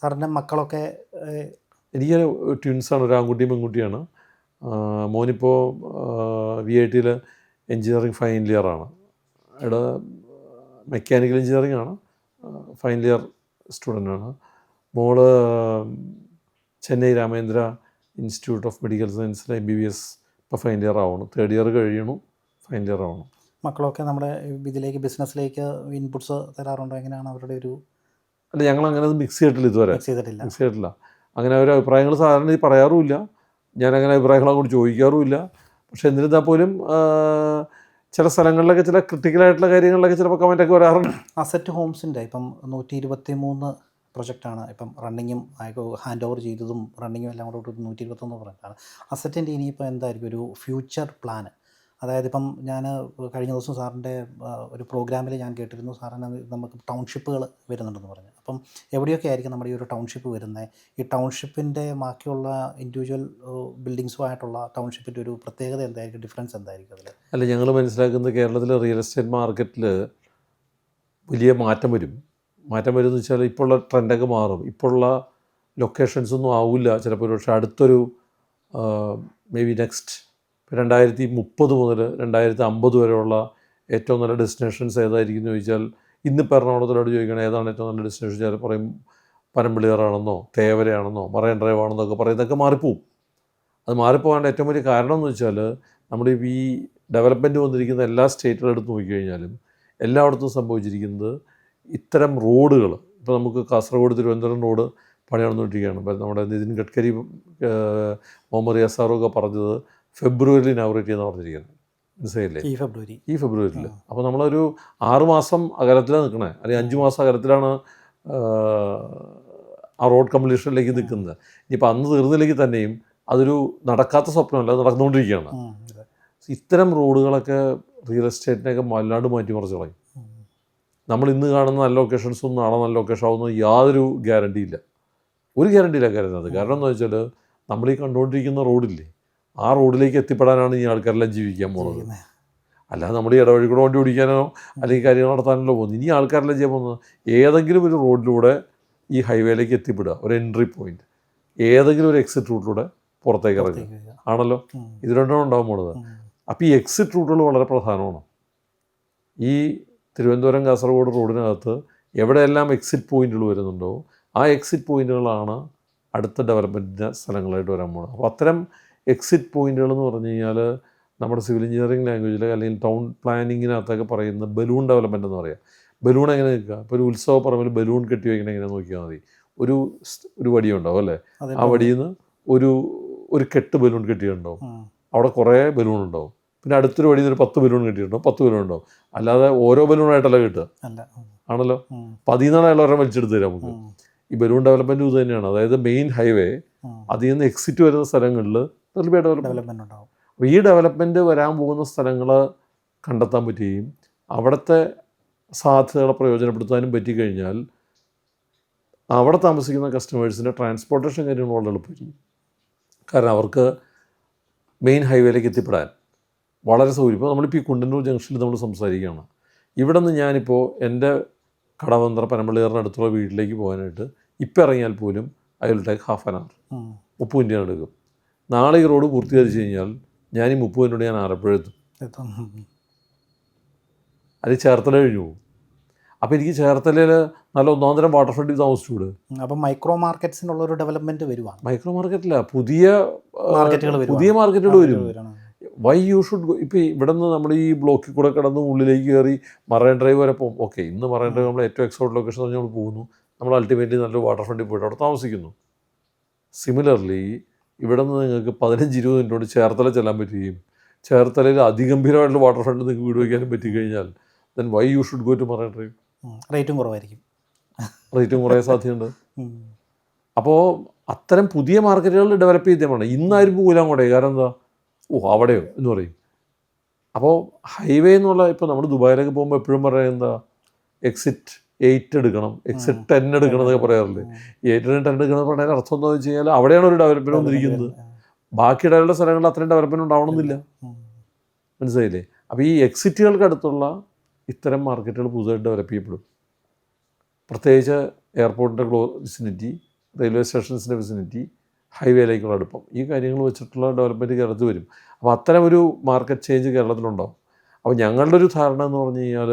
സാറിൻ്റെ മക്കളൊക്കെ? എനിക്ക് ട്വിൻസാണ്, ഒരു ആൺകുട്ടിയും പെൺകുട്ടിയാണ്. മോനിപ്പോൾ VIT എൻജിനീയറിംഗ് ഫൈനൽ ഇയറാണ്. ഇവിടെ മെക്കാനിക്കൽ എൻജിനീയറിംഗ് ആണ്, ഫൈനൽ ഇയർ സ്റ്റുഡൻ്റാണ്. മോള് Chennai Ramendra institute of medical സയൻസിൽ MBBS ഇപ്പോൾ ഫൈനൽ ഇയർ ആവണം, 3rd ഇയർ കഴിയണു, ഫൈനൽ ഇയർ ആവണം. മക്കളൊക്കെ നമ്മുടെ ഇതിലേക്ക് ബിസിനസ്സിലേക്ക് ഇൻപുട്സ് തരാറുണ്ടോ? എങ്ങനെയാണ് അവരുടെ ഒരു? അല്ല, ഞങ്ങളങ്ങനെ അത് മിക്സ് ചെയ്തിട്ടില്ല, ഇതുവരെ മിക്സ് ചെയ്തിട്ടില്ല. അങ്ങനെ ഒരു അഭിപ്രായങ്ങൾ സാധാരണ പറയാറുമില്ല. ഞാനങ്ങനെ അഭിപ്രായങ്ങൾ അങ്ങോട്ട് ചോദിക്കാറുമില്ല. പക്ഷേ എന്നിരുന്നാൽ പോലും ചില സ്ഥലങ്ങളിലൊക്കെ ചില ക്രിട്ടിക്കലായിട്ടുള്ള കാര്യങ്ങളിലൊക്കെ ചിലപ്പോൾ കമൻറ്റൊക്കെ വരാറുണ്ട്. അസറ്റ് ഹോംസിൻ്റെ ഇപ്പം 123 പ്രൊജക്റ്റാണ് ഇപ്പം റണ്ണിങ്ങും ഹാൻഡ് ഓവർ ചെയ്തതും റണ്ണിങ്ങും എല്ലാം കൂടെ 121 പറഞ്ഞിട്ടാണ്. അസറ്റിൻ്റെ ഇനിയിപ്പോൾ എന്തായിരിക്കും ഒരു ഫ്യൂച്ചർ പ്ലാൻ? അതായത് ഇപ്പം ഞാൻ കഴിഞ്ഞ ദിവസം സാറിൻ്റെ ഒരു പ്രോഗ്രാമിൽ ഞാൻ കേട്ടിരുന്നു, സാറിന് നമുക്ക് ടൗൺഷിപ്പുകൾ വരുന്നുണ്ടെന്ന് പറഞ്ഞു. അപ്പം എവിടെയൊക്കെ ആയിരിക്കും നമ്മുടെ ഈ ഒരു ടൗൺഷിപ്പ് വരുന്നത്? ഈ ടൗൺഷിപ്പിൻ്റെ ബാക്കിയുള്ള ഇൻഡിവിജ്വൽ ബിൽഡിങ്സുമായിട്ടുള്ള ടൗൺഷിപ്പിൻ്റെ ഒരു പ്രത്യേകത എന്തായിരിക്കും, ഡിഫറൻസ് എന്തായിരിക്കും അതിൽ? അല്ല, ഞങ്ങൾ മനസ്സിലാക്കുന്നത് കേരളത്തിലെ റിയൽ എസ്റ്റേറ്റ് മാർക്കറ്റിൽ വലിയ മാറ്റം വരുമെന്ന് വെച്ചാൽ ഇപ്പോൾ ഉള്ള ട്രെൻഡൊക്കെ മാറും. ഇപ്പോൾ ഉള്ള ലൊക്കേഷൻസൊന്നും ആവില്ല ചിലപ്പോൾ ഒരു പക്ഷേ അടുത്തൊരു മേ ബി നെക്സ്റ്റ് 2030 മുതൽ 2050 വരെയുള്ള ഏറ്റവും നല്ല ഡെസ്റ്റിനേഷൻസ് ഏതായിരിക്കും എന്ന് ചോദിച്ചാൽ ഇന്നിപ്പോൾ എറണാകുളത്തിലോട് ചോദിക്കണം ഏതാണ് ഏറ്റവും നല്ല ഡെസ്റ്റിനേഷൻ ചില പറയും പനമ്പിളിയാറാണെന്നോ തേവരയാണെന്നോ മറൈൻ ഡ്രൈവ് ആണെന്നൊക്കെ പറയുന്നതൊക്കെ മാറിപ്പോവും. അത് മാറിപ്പോകാനുള്ള ഏറ്റവും വലിയ കാരണം എന്ന് വെച്ചാൽ നമ്മുടെ ഈ ഡെവലപ്മെൻറ്റ് വന്നിരിക്കുന്ന എല്ലാ സ്റ്റേറ്റുകളും എടുത്ത് നോക്കിക്കഴിഞ്ഞാലും എല്ലായിടത്തും സംഭവിച്ചിരിക്കുന്നത് ഇത്തരം റോഡുകൾ ഇപ്പോൾ നമുക്ക് കാസർഗോഡ് തിരുവനന്തപുരം റോഡ് പണി നടന്നുകൊണ്ടിരിക്കുകയാണ്. ഇപ്പം നമ്മുടെ നിതിൻ ഗഡ്കരി മുഹമ്മദ് റിയാസാറൊക്കെ പറഞ്ഞത് ഫെബ്രുവരിയിൽ ഇനോഗ്രേറ്റ് ചെയ്യുന്ന പറഞ്ഞിരിക്കുന്നത്, മനസ്സിലായില്ലേ? ഈ ഫെബ്രുവരിയിൽ. അപ്പോൾ നമ്മളൊരു 6 മാസം അകലത്തിലാണ് നിൽക്കണേ, അല്ലെങ്കിൽ 5 മാസം അകലത്തിലാണ് ആ റോഡ് കംപ്ലീഷനിലേക്ക് നിൽക്കുന്നത്. ഇനിയിപ്പോൾ അന്ന് തീർന്നില്ലെങ്കിൽ തന്നെയും അതൊരു നടക്കാത്ത സ്വപ്നമല്ല, നടന്നുകൊണ്ടിരിക്കുകയാണ്. ഇത്തരം റോഡുകളൊക്കെ റിയൽ എസ്റ്റേറ്റിനെയൊക്കെ വല്ലാണ്ട് മാറ്റിമറിച്ച് കളയും. നമ്മൾ ഇന്ന് കാണുന്ന നല്ല ലൊക്കേഷൻസൊന്നും നാളെ നല്ല ലൊക്കേഷൻ ആവുന്ന യാതൊരു ഗ്യാരണ്ടിയില്ല, ഒരു ഗ്യാരണ്ടിയില്ല കരുതുന്നത്. കാരണം എന്താ വെച്ചാൽ നമ്മൾ ഈ കണ്ടുകൊണ്ടിരിക്കുന്ന റോഡില്ലേ, ആ റോഡിലേക്ക് എത്തിപ്പെടാനാണ് ഈ ആൾക്കാരെല്ലാം ജീവിക്കാൻ പോകുന്നത്. അല്ലാതെ നമ്മൾ ഈ ഇടവഴി കൂടെ വണ്ടി ഓടിക്കാനോ അല്ലെങ്കിൽ കാര്യങ്ങൾ നടത്താനല്ലോ പോകുന്നത്. ഇനി ആൾക്കാരെല്ലാം ചെയ്യാൻ പോകുന്നത് ഏതെങ്കിലും ഒരു റോഡിലൂടെ ഈ ഹൈവേയിലേക്ക് എത്തിപ്പെടുക, ഒരു എൻട്രി പോയിൻറ്റ്, ഏതെങ്കിലും ഒരു എക്സിറ്റ് റൂട്ടിലൂടെ പുറത്തേക്ക് ഇറങ്ങുക ആണല്ലോ. ഇത് രണ്ടും ഉണ്ടാകാൻ പോകുന്നത്. അപ്പോൾ ഈ എക്സിറ്റ് റൂട്ടുകൾ വളരെ പ്രധാനമാണ്. ഈ തിരുവനന്തപുരം കാസർഗോഡ് റോഡിനകത്ത് എവിടെയെല്ലാം എക്സിറ്റ് പോയിൻറ്റുകൾ വരുന്നുണ്ടോ ആ എക്സിറ്റ് പോയിൻറ്റുകളാണ് അടുത്ത ഡെവലപ്മെൻറ്റിൻ്റെ സ്ഥലങ്ങളായിട്ട് വരാൻ പോകുന്നത്. അപ്പോൾ അത്തരം എക്സിറ്റ് പോയിൻറ്റുകൾ എന്ന് പറഞ്ഞു കഴിഞ്ഞാൽ നമ്മുടെ സിവിൽ എഞ്ചിനീയറിംഗ് ലാംഗ്വേജിൽ അല്ലെങ്കിൽ ടൗൺ പ്ലാനിങ്ങിനകത്തൊക്കെ പറയുന്ന ബലൂൺ ഡെവലപ്മെൻറ്റ് എന്ന് പറയാം. ബലൂൺ എങ്ങനെ നിൽക്കുക, ഇപ്പോൾ ഒരു ഉത്സവ പറമ്പിൽ ബലൂൺ കെട്ടി വയ്ക്കണം എങ്ങനെ നോക്കിയാൽ മതി. ഒരു വടിയുണ്ടാവും അല്ലേ, ആ വടിയിൽ നിന്ന് ഒരു കെട്ട് ബലൂൺ കെട്ടിയിട്ടുണ്ടാവും, അവിടെ കുറേ ബലൂൺ ഉണ്ടാവും. പിന്നെ അടുത്തൊരു വടിയിൽ ഒരു 10 ബലൂൺ കെട്ടിയിട്ടുണ്ടാവും, 10 ബലൂൺ ഉണ്ടാവും. അല്ലാതെ ഓരോ ബലൂണായിട്ടല്ല കിട്ടുക ആണല്ലോ. അപ്പോൾ അതിൽ നിന്നാണ് എല്ലാവരും വലിച്ചെടുത്ത് തരാം നമുക്ക്. ഈ ബലൂൺ ഡെവലപ്മെൻറ്റ് ഇത് തന്നെയാണ്. അതായത് മെയിൻ ഹൈവേ അതിൽ നിന്ന് എക്സിറ്റ് വരുന്ന സ്ഥലങ്ങളിൽ ഡെവലപ്മെൻറ്റ് ഉണ്ടാവും. അപ്പോൾ ഈ ഡെവലപ്മെൻറ്റ് വരാൻ പോകുന്ന സ്ഥലങ്ങൾ കണ്ടെത്താൻ പറ്റുകയും അവിടുത്തെ സാധ്യതകളെ പ്രയോജനപ്പെടുത്താനും പറ്റിക്കഴിഞ്ഞാൽ അവിടെ താമസിക്കുന്ന കസ്റ്റമേഴ്സിൻ്റെ ട്രാൻസ്പോർട്ടേഷൻ കാര്യങ്ങൾ വളരെ എളുപ്പമായിരിക്കും. കാരണം അവർക്ക് മെയിൻ ഹൈവേയിലേക്ക് എത്തിപ്പെടാൻ വളരെ സൗകര്യം. ഇപ്പോൾ നമ്മളിപ്പോൾ ഈ കുണ്ടന്നൂർ ജംഗ്ഷനിൽ നമ്മൾ സംസാരിക്കുകയാണ്. ഇവിടെ നിന്ന് ഞാനിപ്പോൾ എൻ്റെ കടവന്ത്ര പനമ്പള്ളിയാറിന് അടുത്തുള്ള വീട്ടിലേക്ക് പോകാനായിട്ട് ഇപ്പം ഇറങ്ങിയാൽ പോലും I will take half an hour, 30 minute എടുക്കും. നാളെ ഈ റോഡ് പൂർത്തീകരിച്ച് കഴിഞ്ഞാൽ ഞാൻ ഈ 30 മിനിറ്റ് ഞാൻ ആലപ്പുഴ എത്തും. അത് ചേർത്തല കഴിഞ്ഞു പോകും. അപ്പോൾ എനിക്ക് ചേർത്തലയിൽ നല്ല ഒന്നാന്തരം വാട്ടർ ഫ്രണ്ടിൽ താമസിച്ചുകൂടെ. അപ്പം മൈക്രോ മാർക്കറ്റ്സിനുള്ള ഒരു ഡെവലപ്മെൻറ്റ് വരുവാണ്. മൈക്രോ മാർക്കറ്റില്ല, പുതിയ മാർക്കറ്റുകൾ വരും. വൈ യു ഷുഡ് ഇപ്പോൾ ഇവിടെ നിന്ന് നമ്മൾ ഈ ബ്ലോക്കിൽ കൂടെ കിടന്ന് ഉള്ളിലേക്ക് കയറി മറൈൻ ഡ്രൈവ് വരെ പോകും. ഓക്കെ, ഇന്ന് മറൈൻ ഡ്രൈവ് നമ്മൾ ഏറ്റവും എക്സോട്ട് ലൊക്കേഷൻ പറഞ്ഞ് നമ്മൾ പോകുന്നു, നമ്മൾ അൾട്ടിമേറ്റ്ലി നല്ലൊരു വാട്ടർ ഫ്രണ്ടിൽ പോയിട്ട് അവിടെ താമസിക്കുന്നു. സിമിലർലി ഇവിടെ നിന്ന് നിങ്ങൾക്ക് 15-20 മിനിറ്റ് കൊണ്ട് ചേർത്തല ചെല്ലാൻ പറ്റുകയും ചേർത്തലയിൽ അതിഗംഭീരമായിട്ടുള്ള വാട്ടർ ഫ്രണ്ട് നിങ്ങൾക്ക് വീട് വയ്ക്കാനും പറ്റിക്കഴിഞ്ഞാൽ then why you should go to Marine Drive. റേറ്റും കുറവായിരിക്കും, റേറ്റും കുറയാൻ സാധ്യതയുണ്ട്. അപ്പോൾ അത്തരം പുതിയ മാർക്കറ്റുകൾ ഡെവലപ്പ് ചെയ്തതാണ്. ഇന്നാരും പോകില്ല അങ്ങോട്ടേ, കാരണം എന്താ, അവിടെയോ എന്ന് പറയും. അപ്പോൾ ഹൈവേ എന്നുള്ള ഇപ്പോൾ നമ്മൾ ദുബായിലൊക്കെ പോകുമ്പോൾ എപ്പോഴും പറയുന്നത് എന്താ, എക്സിറ്റ് 8 എടുക്കണം, എക്സിറ്റ് 10 എടുക്കണം എന്നൊക്കെ പറയാറില്ലേ. 8 10 എടുക്കണം എന്ന് പറഞ്ഞാൽ അർത്ഥം എന്താണെന്ന് വെച്ച് കഴിഞ്ഞാൽ അവിടെയാണ് ഒരു ഡെവലപ്മെൻറ്റ് വന്നിരിക്കുന്നത്. ബാക്കി ഇടയിലുള്ള സ്ഥലങ്ങളിൽ അത്രയും ഡെവലപ്മെൻറ്റ് ഉണ്ടാവണമെന്നില്ല, മനസ്സിലായില്ലേ. അപ്പോൾ ഈ എക്സിറ്റുകൾക്ക് അടുത്തുള്ള ഇത്തരം മാർക്കറ്റുകൾ പുതുതായിട്ട് ഡെവലപ്പ് ചെയ്യപ്പെടും. പ്രത്യേകിച്ച് എയർപോർട്ടിൻ്റെ വിസിനിറ്റി, റെയിൽവേ സ്റ്റേഷൻസിൻ്റെ വിസിനിറ്റി, ഹൈവേയിലേക്കുള്ള അടുപ്പം, ഈ കാര്യങ്ങൾ വെച്ചിട്ടുള്ള ഡെവലപ്മെൻറ്റ് കേരളത്തിൽ വരും. അപ്പോൾ അത്തരം ഒരു മാർക്കറ്റ് ചേഞ്ച് കേരളത്തിലുണ്ടാവും. അപ്പോൾ ഞങ്ങളുടെ ഒരു ധാരണ എന്ന് പറഞ്ഞു കഴിഞ്ഞാൽ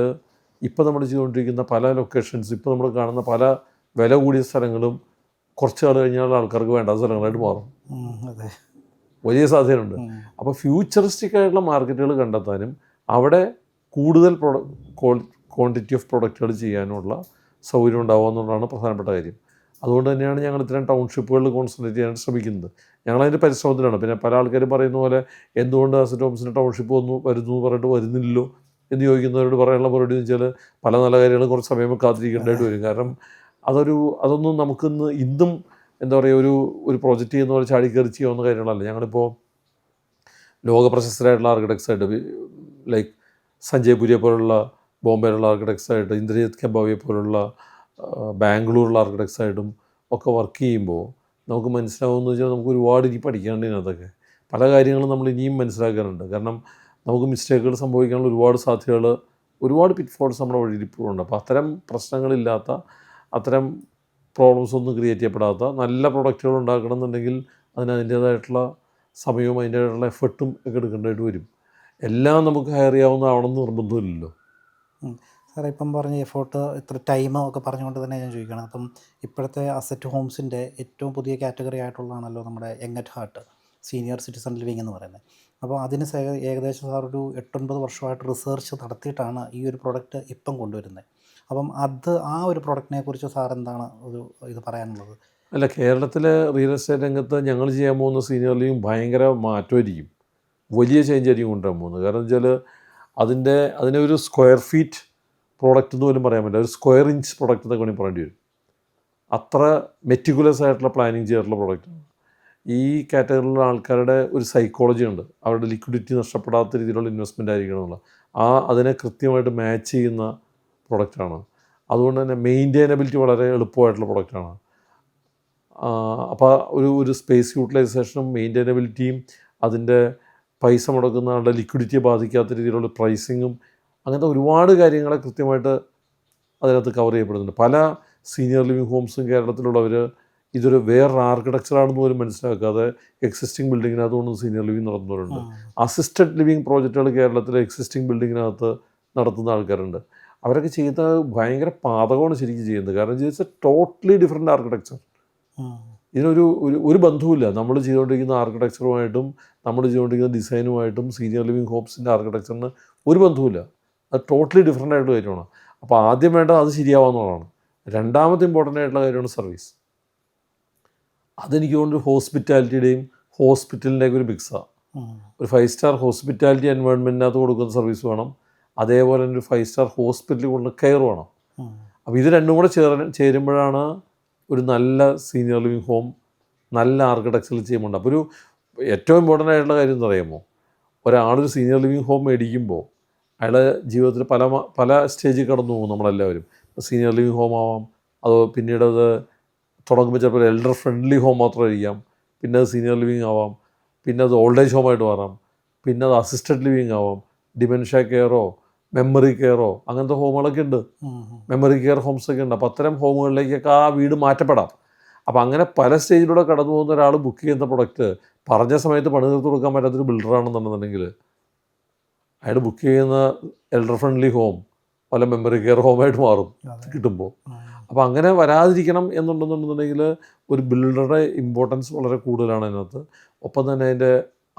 ഇപ്പോൾ നമ്മൾ ചെയ്തുകൊണ്ടിരിക്കുന്ന പല ലൊക്കേഷൻസ്, ഇപ്പോൾ നമ്മൾ കാണുന്ന പല വില കൂടിയ സ്ഥലങ്ങളും കുറച്ച് നാൾ കഴിഞ്ഞാൽ ആൾക്കാർക്ക് വേണ്ട സ്ഥലങ്ങളായിട്ട് മാറും. വലിയ സാധ്യതയുണ്ട്. അപ്പോൾ ഫ്യൂച്ചറിസ്റ്റിക് ആയിട്ടുള്ള മാർക്കറ്റുകൾ കണ്ടെത്താനും അവിടെ കൂടുതൽ ക്വാണ്ടിറ്റി ഓഫ് പ്രൊഡക്റ്റുകൾ ചെയ്യാനുള്ള സൗകര്യം ഉണ്ടാവുക എന്നുള്ളതാണ് പ്രധാനപ്പെട്ട കാര്യം. അതുകൊണ്ട് തന്നെയാണ് ഞങ്ങൾ ഇത്തരം ടൗൺഷിപ്പുകളിൽ കോൺസെൻട്രേറ്റ് ചെയ്യാൻ ശ്രമിക്കുന്നത്. ഞങ്ങളതിൻ്റെ പരിശ്രമത്തിലാണ്. പിന്നെ പല ആൾക്കാരും പറയുന്ന പോലെ എന്തുകൊണ്ട് അസറ്റ് ഹോംസിൻ്റെ ടൗൺഷിപ്പ് വരുന്നു പറഞ്ഞിട്ട് വരുന്നില്ലല്ലോ എന്ന് ചോദിക്കുന്നവരോട് പറയാനുള്ള മറുപടി എന്ന് വെച്ചാൽ പല നല്ല കാര്യങ്ങളും കുറച്ച് സമയം കാത്തിരിക്കേണ്ടതായിട്ട് വരും. കാരണം അതൊന്നും നമുക്കിന്ന് ഇന്നും എന്താ പറയുക, ഒരു പ്രോജക്റ്റ് ചെയ്യുന്ന പോലെ ചാടിക്കയറി ചെയ്യാവുന്ന കാര്യങ്ങളല്ല. ഞങ്ങളിപ്പോൾ ലോക പ്രശസ്തരായിട്ടുള്ള ആർക്കിടെക്ട്സായിട്ട് ലൈക്ക് സഞ്ജയ് പുരിയെ പോലുള്ള ബോംബെയിലുള്ള ആർക്കിടെക്ട്സായിട്ട്, ഇന്ദ്രജിത് കെമ്പാവിയെ പോലുള്ള ബാംഗ്ലൂരിലുള്ള ആർക്കിടെക്ട്സായിട്ടും ഒക്കെ വർക്ക് ചെയ്യുമ്പോൾ നമുക്ക് മനസ്സിലാവുമെന്ന് വെച്ചാൽ നമുക്ക് ഒരുപാട് ഇനി പഠിക്കാണ്ട് ഇതിനകത്തൊക്കെ പല കാര്യങ്ങളും നമ്മൾ ഇനിയും മനസ്സിലാക്കാനുണ്ട്. കാരണം നമുക്ക് മിസ്റ്റേക്കുകൾ സംഭവിക്കാനുള്ള ഒരുപാട് സാധ്യതകൾ, ഒരുപാട് പിറ്റ്ഫോൾസ് നമ്മുടെ വഴിയിൽ ഇപ്പോഴുണ്ട്. അപ്പോൾ അത്തരം പ്രശ്നങ്ങളില്ലാത്ത, അത്തരം പ്രോബ്ലംസ് ഒന്നും ക്രിയേറ്റ് ചെയ്യപ്പെടാത്ത നല്ല പ്രൊഡക്റ്റുകൾ ഉണ്ടാക്കണമെന്നുണ്ടെങ്കിൽ അതിൻ്റേതായിട്ടുള്ള സമയവും അതിൻ്റേതായിട്ടുള്ള എഫർട്ടും ഒക്കെ എടുക്കേണ്ടതായിട്ട് വരും. എല്ലാം നമുക്ക് ഹയർ ചെയ്യാവുന്നതാവണമെന്ന് നിർബന്ധമില്ലല്ലോ. സാറേ ഇപ്പം പറഞ്ഞ എഫോർട്ട് ഇത്ര ടൈം ഒക്കെ പറഞ്ഞുകൊണ്ട് തന്നെ ഞാൻ ചോദിക്കുകയാണ്. അപ്പം ഇപ്പോഴത്തെ അസറ്റ് ഹോംസിൻ്റെ ഏറ്റവും പുതിയ കാറ്റഗറി ആയിട്ടുള്ളതാണല്ലോ നമ്മുടെ young at heart senior citizen living എന്ന് പറയുന്നത്. അപ്പോൾ അതിന് ഏകദേശം സാർ ഒരു 8-9 വർഷമായിട്ട് റിസർച്ച് നടത്തിയിട്ടാണ് ഈ ഒരു പ്രൊഡക്റ്റ് ഇപ്പം കൊണ്ടുവരുന്നത്. അപ്പം ആ ഒരു പ്രൊഡക്റ്റിനെ കുറിച്ച് സാർ എന്താണ് ഇത് പറയാനുള്ളത്? അല്ല, കേരളത്തിലെ റിയൽ എസ്റ്റേറ്റ് രംഗത്ത് ഞങ്ങൾ ചെയ്യാൻ പോകുന്ന സീനിയർ ലിവിങ് ഭയങ്കര മാറ്റമായിരിക്കും, വലിയ ചേഞ്ച് ആയിരിക്കും കൊണ്ടുവരാൻ പോകുന്നത്. കാരണം വെച്ചാൽ അതിനെ ഒരു സ്ക്വയർ ഫീറ്റ് പ്രോഡക്റ്റ് എന്ന് പോലും പറയാൻ പറ്റില്ല, ഒരു സ്ക്വയർ ഇഞ്ച് പ്രോഡക്റ്റ് എന്നൊക്കെ വേണമെങ്കിൽ പറയേണ്ടി വരും. അത്ര മെറ്റിക്കുലസ് ആയിട്ടുള്ള പ്ലാനിങ് ചെയ്തിട്ടുള്ള പ്രോഡക്റ്റാണ്. ഈ കാറ്റഗറിയിലുള്ള ആൾക്കാരുടെ ഒരു സൈക്കോളജി ഉണ്ട്, അവരുടെ ലിക്വിഡിറ്റി നഷ്ടപ്പെടാത്ത രീതിയിലുള്ള ഇൻവെസ്റ്റ്മെൻ്റ് ആയിരിക്കണം എന്നുള്ള അതിനെ കൃത്യമായിട്ട് മാച്ച് ചെയ്യുന്ന പ്രൊഡക്റ്റാണ്. അതുകൊണ്ട് തന്നെ മെയിൻറ്റെയിനബിലിറ്റി വളരെ എളുപ്പമായിട്ടുള്ള പ്രൊഡക്റ്റാണ്. അപ്പോൾ ഒരു സ്പേസ് യൂട്ടിലൈസേഷനും മെയിൻറ്റെയിനബിലിറ്റിയും അതിൻ്റെ പൈസ മുടക്കുന്ന ആളുടെ ലിക്വിഡിറ്റിയെ ബാധിക്കാത്ത രീതിയിലുള്ള പ്രൈസിങ്ങും അങ്ങനത്തെ ഒരുപാട് കാര്യങ്ങളെ കൃത്യമായിട്ട് അതിനകത്ത് കവർ ചെയ്യപ്പെടുന്നുണ്ട്. പല സീനിയർ ലിവിങ് ഹോംസും കേരളത്തിലുള്ളവർ ഇതൊരു വേറൊരു ആർക്കിടെക്ചറാണെന്ന് പോലും മനസ്സിലാക്കാതെ എക്സിസ്റ്റിംഗ് ബിൽഡിങ്ങിനകത്തുകൊണ്ട് സീനിയർ ലിവിങ് നടത്തുന്നവരുണ്ട്. അസിസ്റ്റഡ് ലിവിങ് പ്രോജക്റ്റുകൾ കേരളത്തിലെ എക്സിസ്റ്റിംഗ് ബിൽഡിങ്ങിനകത്ത് നടത്തുന്ന ആൾക്കാരുണ്ട്. അവരൊക്കെ ചെയ്യുന്ന ഭയങ്കര പാതകമാണ് ശരിക്കും ചെയ്യുന്നത്. കാരണം it's A totally different architecture. ഇതിനൊരു ബന്ധവുമില്ല നമ്മൾ ചെയ്തുകൊണ്ടിരിക്കുന്ന ആർക്കിടെക്ചറുമായിട്ടും നമ്മൾ ചെയ്തുകൊണ്ടിരിക്കുന്ന ഡിസൈനുമായിട്ടും സീനിയർ ലിവിങ് ഹോംസിൻ്റെ ആർക്കിടെക്ചറിന് ഒരു ബന്ധവുമില്ല. അത് ടോട്ടലി ഡിഫറെൻ്റ് ആയിട്ടുള്ള കാര്യമാണ്. അപ്പോൾ ആദ്യം വേണ്ടത് അത് ശരിയാവാന്നുള്ളതാണ്. രണ്ടാമത്തെ ഇമ്പോർട്ടൻ്റ് ആയിട്ടുള്ള കാര്യമാണ് സർവീസ്. അതെനിക്ക് തോന്നുന്നു ഹോസ്പിറ്റാലിറ്റിയുടെയും ഹോസ്പിറ്റലിൻ്റെയൊക്കെ ഒരു മിക്സാണ്. ഒരു 5 സ്റ്റാർ ഹോസ്പിറ്റാലിറ്റി എൻവയോൺമെൻറ്റിനകത്ത് കൊടുക്കുന്ന സർവീസ് വേണം, അതേപോലെ തന്നെ ഒരു 5 സ്റ്റാർ ഹോസ്പിറ്റലിൽ കൊടുക്കുന്ന കെയർ വേണം. അപ്പോൾ ഇത് രണ്ടും കൂടെ ചേരുമ്പോഴാണ് ഒരു നല്ല സീനിയർ ലിവിങ് ഹോം നല്ല ആർക്കിടെക്ചറിൽ ചെയ്യുമ്പോൾ. അപ്പോൾ ഏറ്റവും ഇമ്പോർട്ടൻ്റ് ആയിട്ടുള്ള കാര്യം എന്ന് പറയുമ്പോൾ, ഒരാളൊരു സീനിയർ ലിവിങ് ഹോം മേടിക്കുമ്പോൾ അയാളുടെ ജീവിതത്തിൽ പല സ്റ്റേജിൽ കടന്നു പോകും നമ്മളെല്ലാവരും. സീനിയർ ലിവിങ് ഹോം ആവാം, അതോ പിന്നീട് അത് തുടങ്ങുമ്പോൾ ചിലപ്പോൾ എൽഡർ ഫ്രണ്ട്ലി ഹോം മാത്രമായിരിക്കാം, പിന്നെ അത് സീനിയർ ലിവിങ് ആവാം, പിന്നെ അത് ഓൾഡ് ഏജ് ഹോമായിട്ട് മാറാം, പിന്നെ അത് അസിസ്റ്റഡ് ലിവിങ് ആവാം, ഡിമെൻഷ്യ കെയറോ മെമ്മറി കെയറോ അങ്ങനത്തെ ഹോമുകളൊക്കെ ഉണ്ട്, മെമ്മറി കെയർ ഹോംസൊക്കെ ഉണ്ട്. അപ്പോൾ അത്തരം ഹോമുകളിലേക്കൊക്കെ ആ വീട് മാറ്റപ്പെടാം. അപ്പോൾ അങ്ങനെ പല സ്റ്റേജിലൂടെ കടന്നു പോകുന്ന ഒരാൾ ബുക്ക് ചെയ്യുന്ന പ്രൊഡക്റ്റ് പറഞ്ഞ സമയത്ത് പണി തീർത്ത് കൊടുക്കാൻ പറ്റാത്തൊരു ബിൽഡറാണെന്നുണ്ടെന്നുണ്ടെങ്കിൽ അയാൾ ബുക്ക് ചെയ്യുന്ന എൽഡർ ഫ്രണ്ട്ലി ഹോം പല മെമ്മറി കെയർ ഹോമായിട്ട് മാറും കിട്ടുമ്പോൾ. അപ്പോൾ അങ്ങനെ വരാതിരിക്കണം എന്നുണ്ടെന്നുണ്ടെന്നുണ്ടെങ്കിൽ ഒരു ബിൽഡറുടെ ഇമ്പോർട്ടൻസ് വളരെ കൂടുതലാണ് അതിനകത്ത്. ഒപ്പം തന്നെ അതിൻ്റെ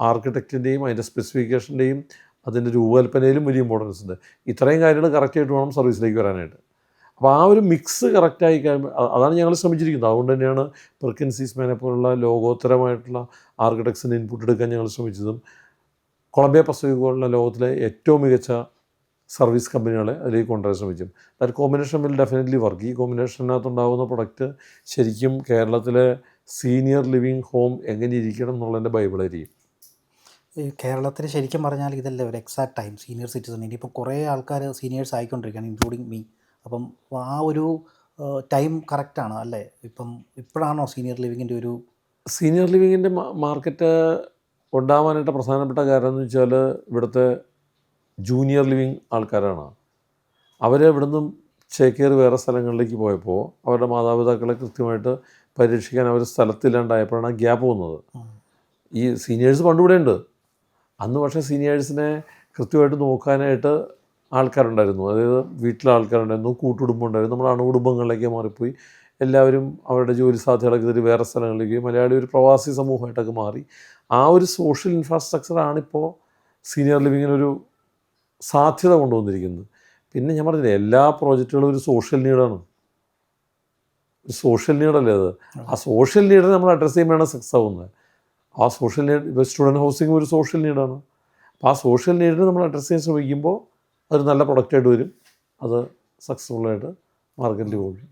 ആർക്കിടെക്റ്റിൻ്റെയും അതിൻ്റെ സ്പെസിഫിക്കേഷൻ്റെയും അതിൻ്റെ രൂപകൽപ്പനയിലും വലിയ ഇമ്പോർട്ടൻസ് ഉണ്ട്. ഇത്രയും കാര്യങ്ങൾ കറക്റ്റായിട്ട് വേണം സർവീസിലേക്ക് വരാനായിട്ട്. അപ്പോൾ ആ ഒരു മിക്സ് കറക്റ്റായി കഴിയുമ്പോൾ അതാണ് ഞങ്ങൾ ശ്രമിച്ചിരിക്കുന്നത്. അതുകൊണ്ട് തന്നെയാണ് പെർക്കിൻസ് ഈസ്മാനെ പോലുള്ള ലോകോത്തരമായിട്ടുള്ള ആർക്കിടെക്ട്സിന് ഇൻപുട്ട് എടുക്കാൻ ഞങ്ങൾ ശ്രമിച്ചതും കൊളംബിയ പസഫിക് പോലുള്ള ലോകത്തിലെ ഏറ്റവും മികച്ച സർവീസ് കമ്പനികളെ അതിലേക്ക് കൊണ്ടുവരാൻ ശ്രമിച്ചു. That combination will definitely work. ഈ കോമ്പിനേഷനകത്തുണ്ടാകുന്ന പ്രൊഡക്റ്റ് ശരിക്കും കേരളത്തിലെ സീനിയർ ലിവിങ് ഹോം എങ്ങനെ ഇരിക്കണം എന്നുള്ളതിൻ്റെ ബൈബിളായിരിക്കും. ഈ കേരളത്തിൽ ശരിക്കും പറഞ്ഞാൽ ഇതല്ലേ ഒരു എക്സാക്ട് ടൈം സീനിയർ സിറ്റിസൺ. ഇനിയിപ്പോൾ കുറേ ആൾക്കാർ സീനിയേഴ്സ് ആയിക്കൊണ്ടിരിക്കുകയാണ്, ഇൻക്ലൂഡിങ് മീ. അപ്പം ആ ഒരു ടൈം കറക്റ്റാണ് അല്ലേ? ഇപ്പോഴാണോ സീനിയർ ലിവിങ്ങിൻ്റെ ഒരു സീനിയർ ലിവിങ്ങിൻ്റെ മാർക്കറ്റ് ഉണ്ടാവാനായിട്ട് പ്രധാനപ്പെട്ട കാരണം എന്ന് വെച്ചാൽ ഇവിടുത്തെ ജൂനിയർ ലിവിങ് ആൾക്കാരാണ്. അവർ ഇവിടെ നിന്നും ചേക്കേറി വേറെ സ്ഥലങ്ങളിലേക്ക് പോയപ്പോൾ അവരുടെ മാതാപിതാക്കളെ കൃത്യമായിട്ട് പരീക്ഷിക്കാൻ അവർ സ്ഥലത്തില്ലാണ്ടായപ്പോഴാണ് ആ ഗ്യാപ്പ് വന്നത്. ഈ സീനിയേഴ്സ് പണ്ടിവിടെ ഉണ്ട്, അന്ന് പക്ഷേ സീനിയേഴ്സിനെ കൃത്യമായിട്ട് നോക്കാനായിട്ട് ആൾക്കാരുണ്ടായിരുന്നു. അതായത് വീട്ടിലെ ആൾക്കാരുണ്ടായിരുന്നു, കൂട്ടുകുടുംബം ഉണ്ടായിരുന്നു. നമ്മൾ അണുകുടുംബങ്ങളിലേക്ക് മാറിപ്പോയി. എല്ലാവരും അവരുടെ ജോലി സാധ്യതകളൊക്കെ ഇതിൽ വേറെ സ്ഥലങ്ങളിലേക്ക്, മലയാളി ഒരു പ്രവാസി സമൂഹമായിട്ടൊക്കെ മാറി. ആ ഒരു സോഷ്യൽ ഇൻഫ്രാസ്ട്രക്ചറാണിപ്പോൾ സീനിയർ ലിവിങ്ങിനൊരു സാധ്യത കൊണ്ടുവന്നിരിക്കുന്നത്. പിന്നെ ഞാൻ പറഞ്ഞില്ലേ, എല്ലാ പ്രോജക്റ്റുകളും ഒരു സോഷ്യൽ നീഡാണ്. ഒരു സോഷ്യൽ നീഡല്ലേ അത്? ആ സോഷ്യൽ നീഡിനെ നമ്മൾ അഡ്രസ്സ് ചെയ്യുമ്പോഴാണ് സക്സസ് ആവുന്നത്. ആ സോഷ്യൽ നീഡ് ഇപ്പോൾ സ്റ്റുഡൻറ്റ് ഹൗസിംഗ് ഒരു സോഷ്യൽ നീഡാണ്. അപ്പോൾ ആ സോഷ്യൽ നീഡിനെ നമ്മൾ അഡ്രസ്സ് ചെയ്യാൻ ശ്രമിക്കുമ്പോൾ അതൊരു നല്ല പ്രൊഡക്റ്റായിട്ട് വരും, അത് സക്സസ്ഫുള്ളായിട്ട് മാർക്കറ്റിൽ പോകും.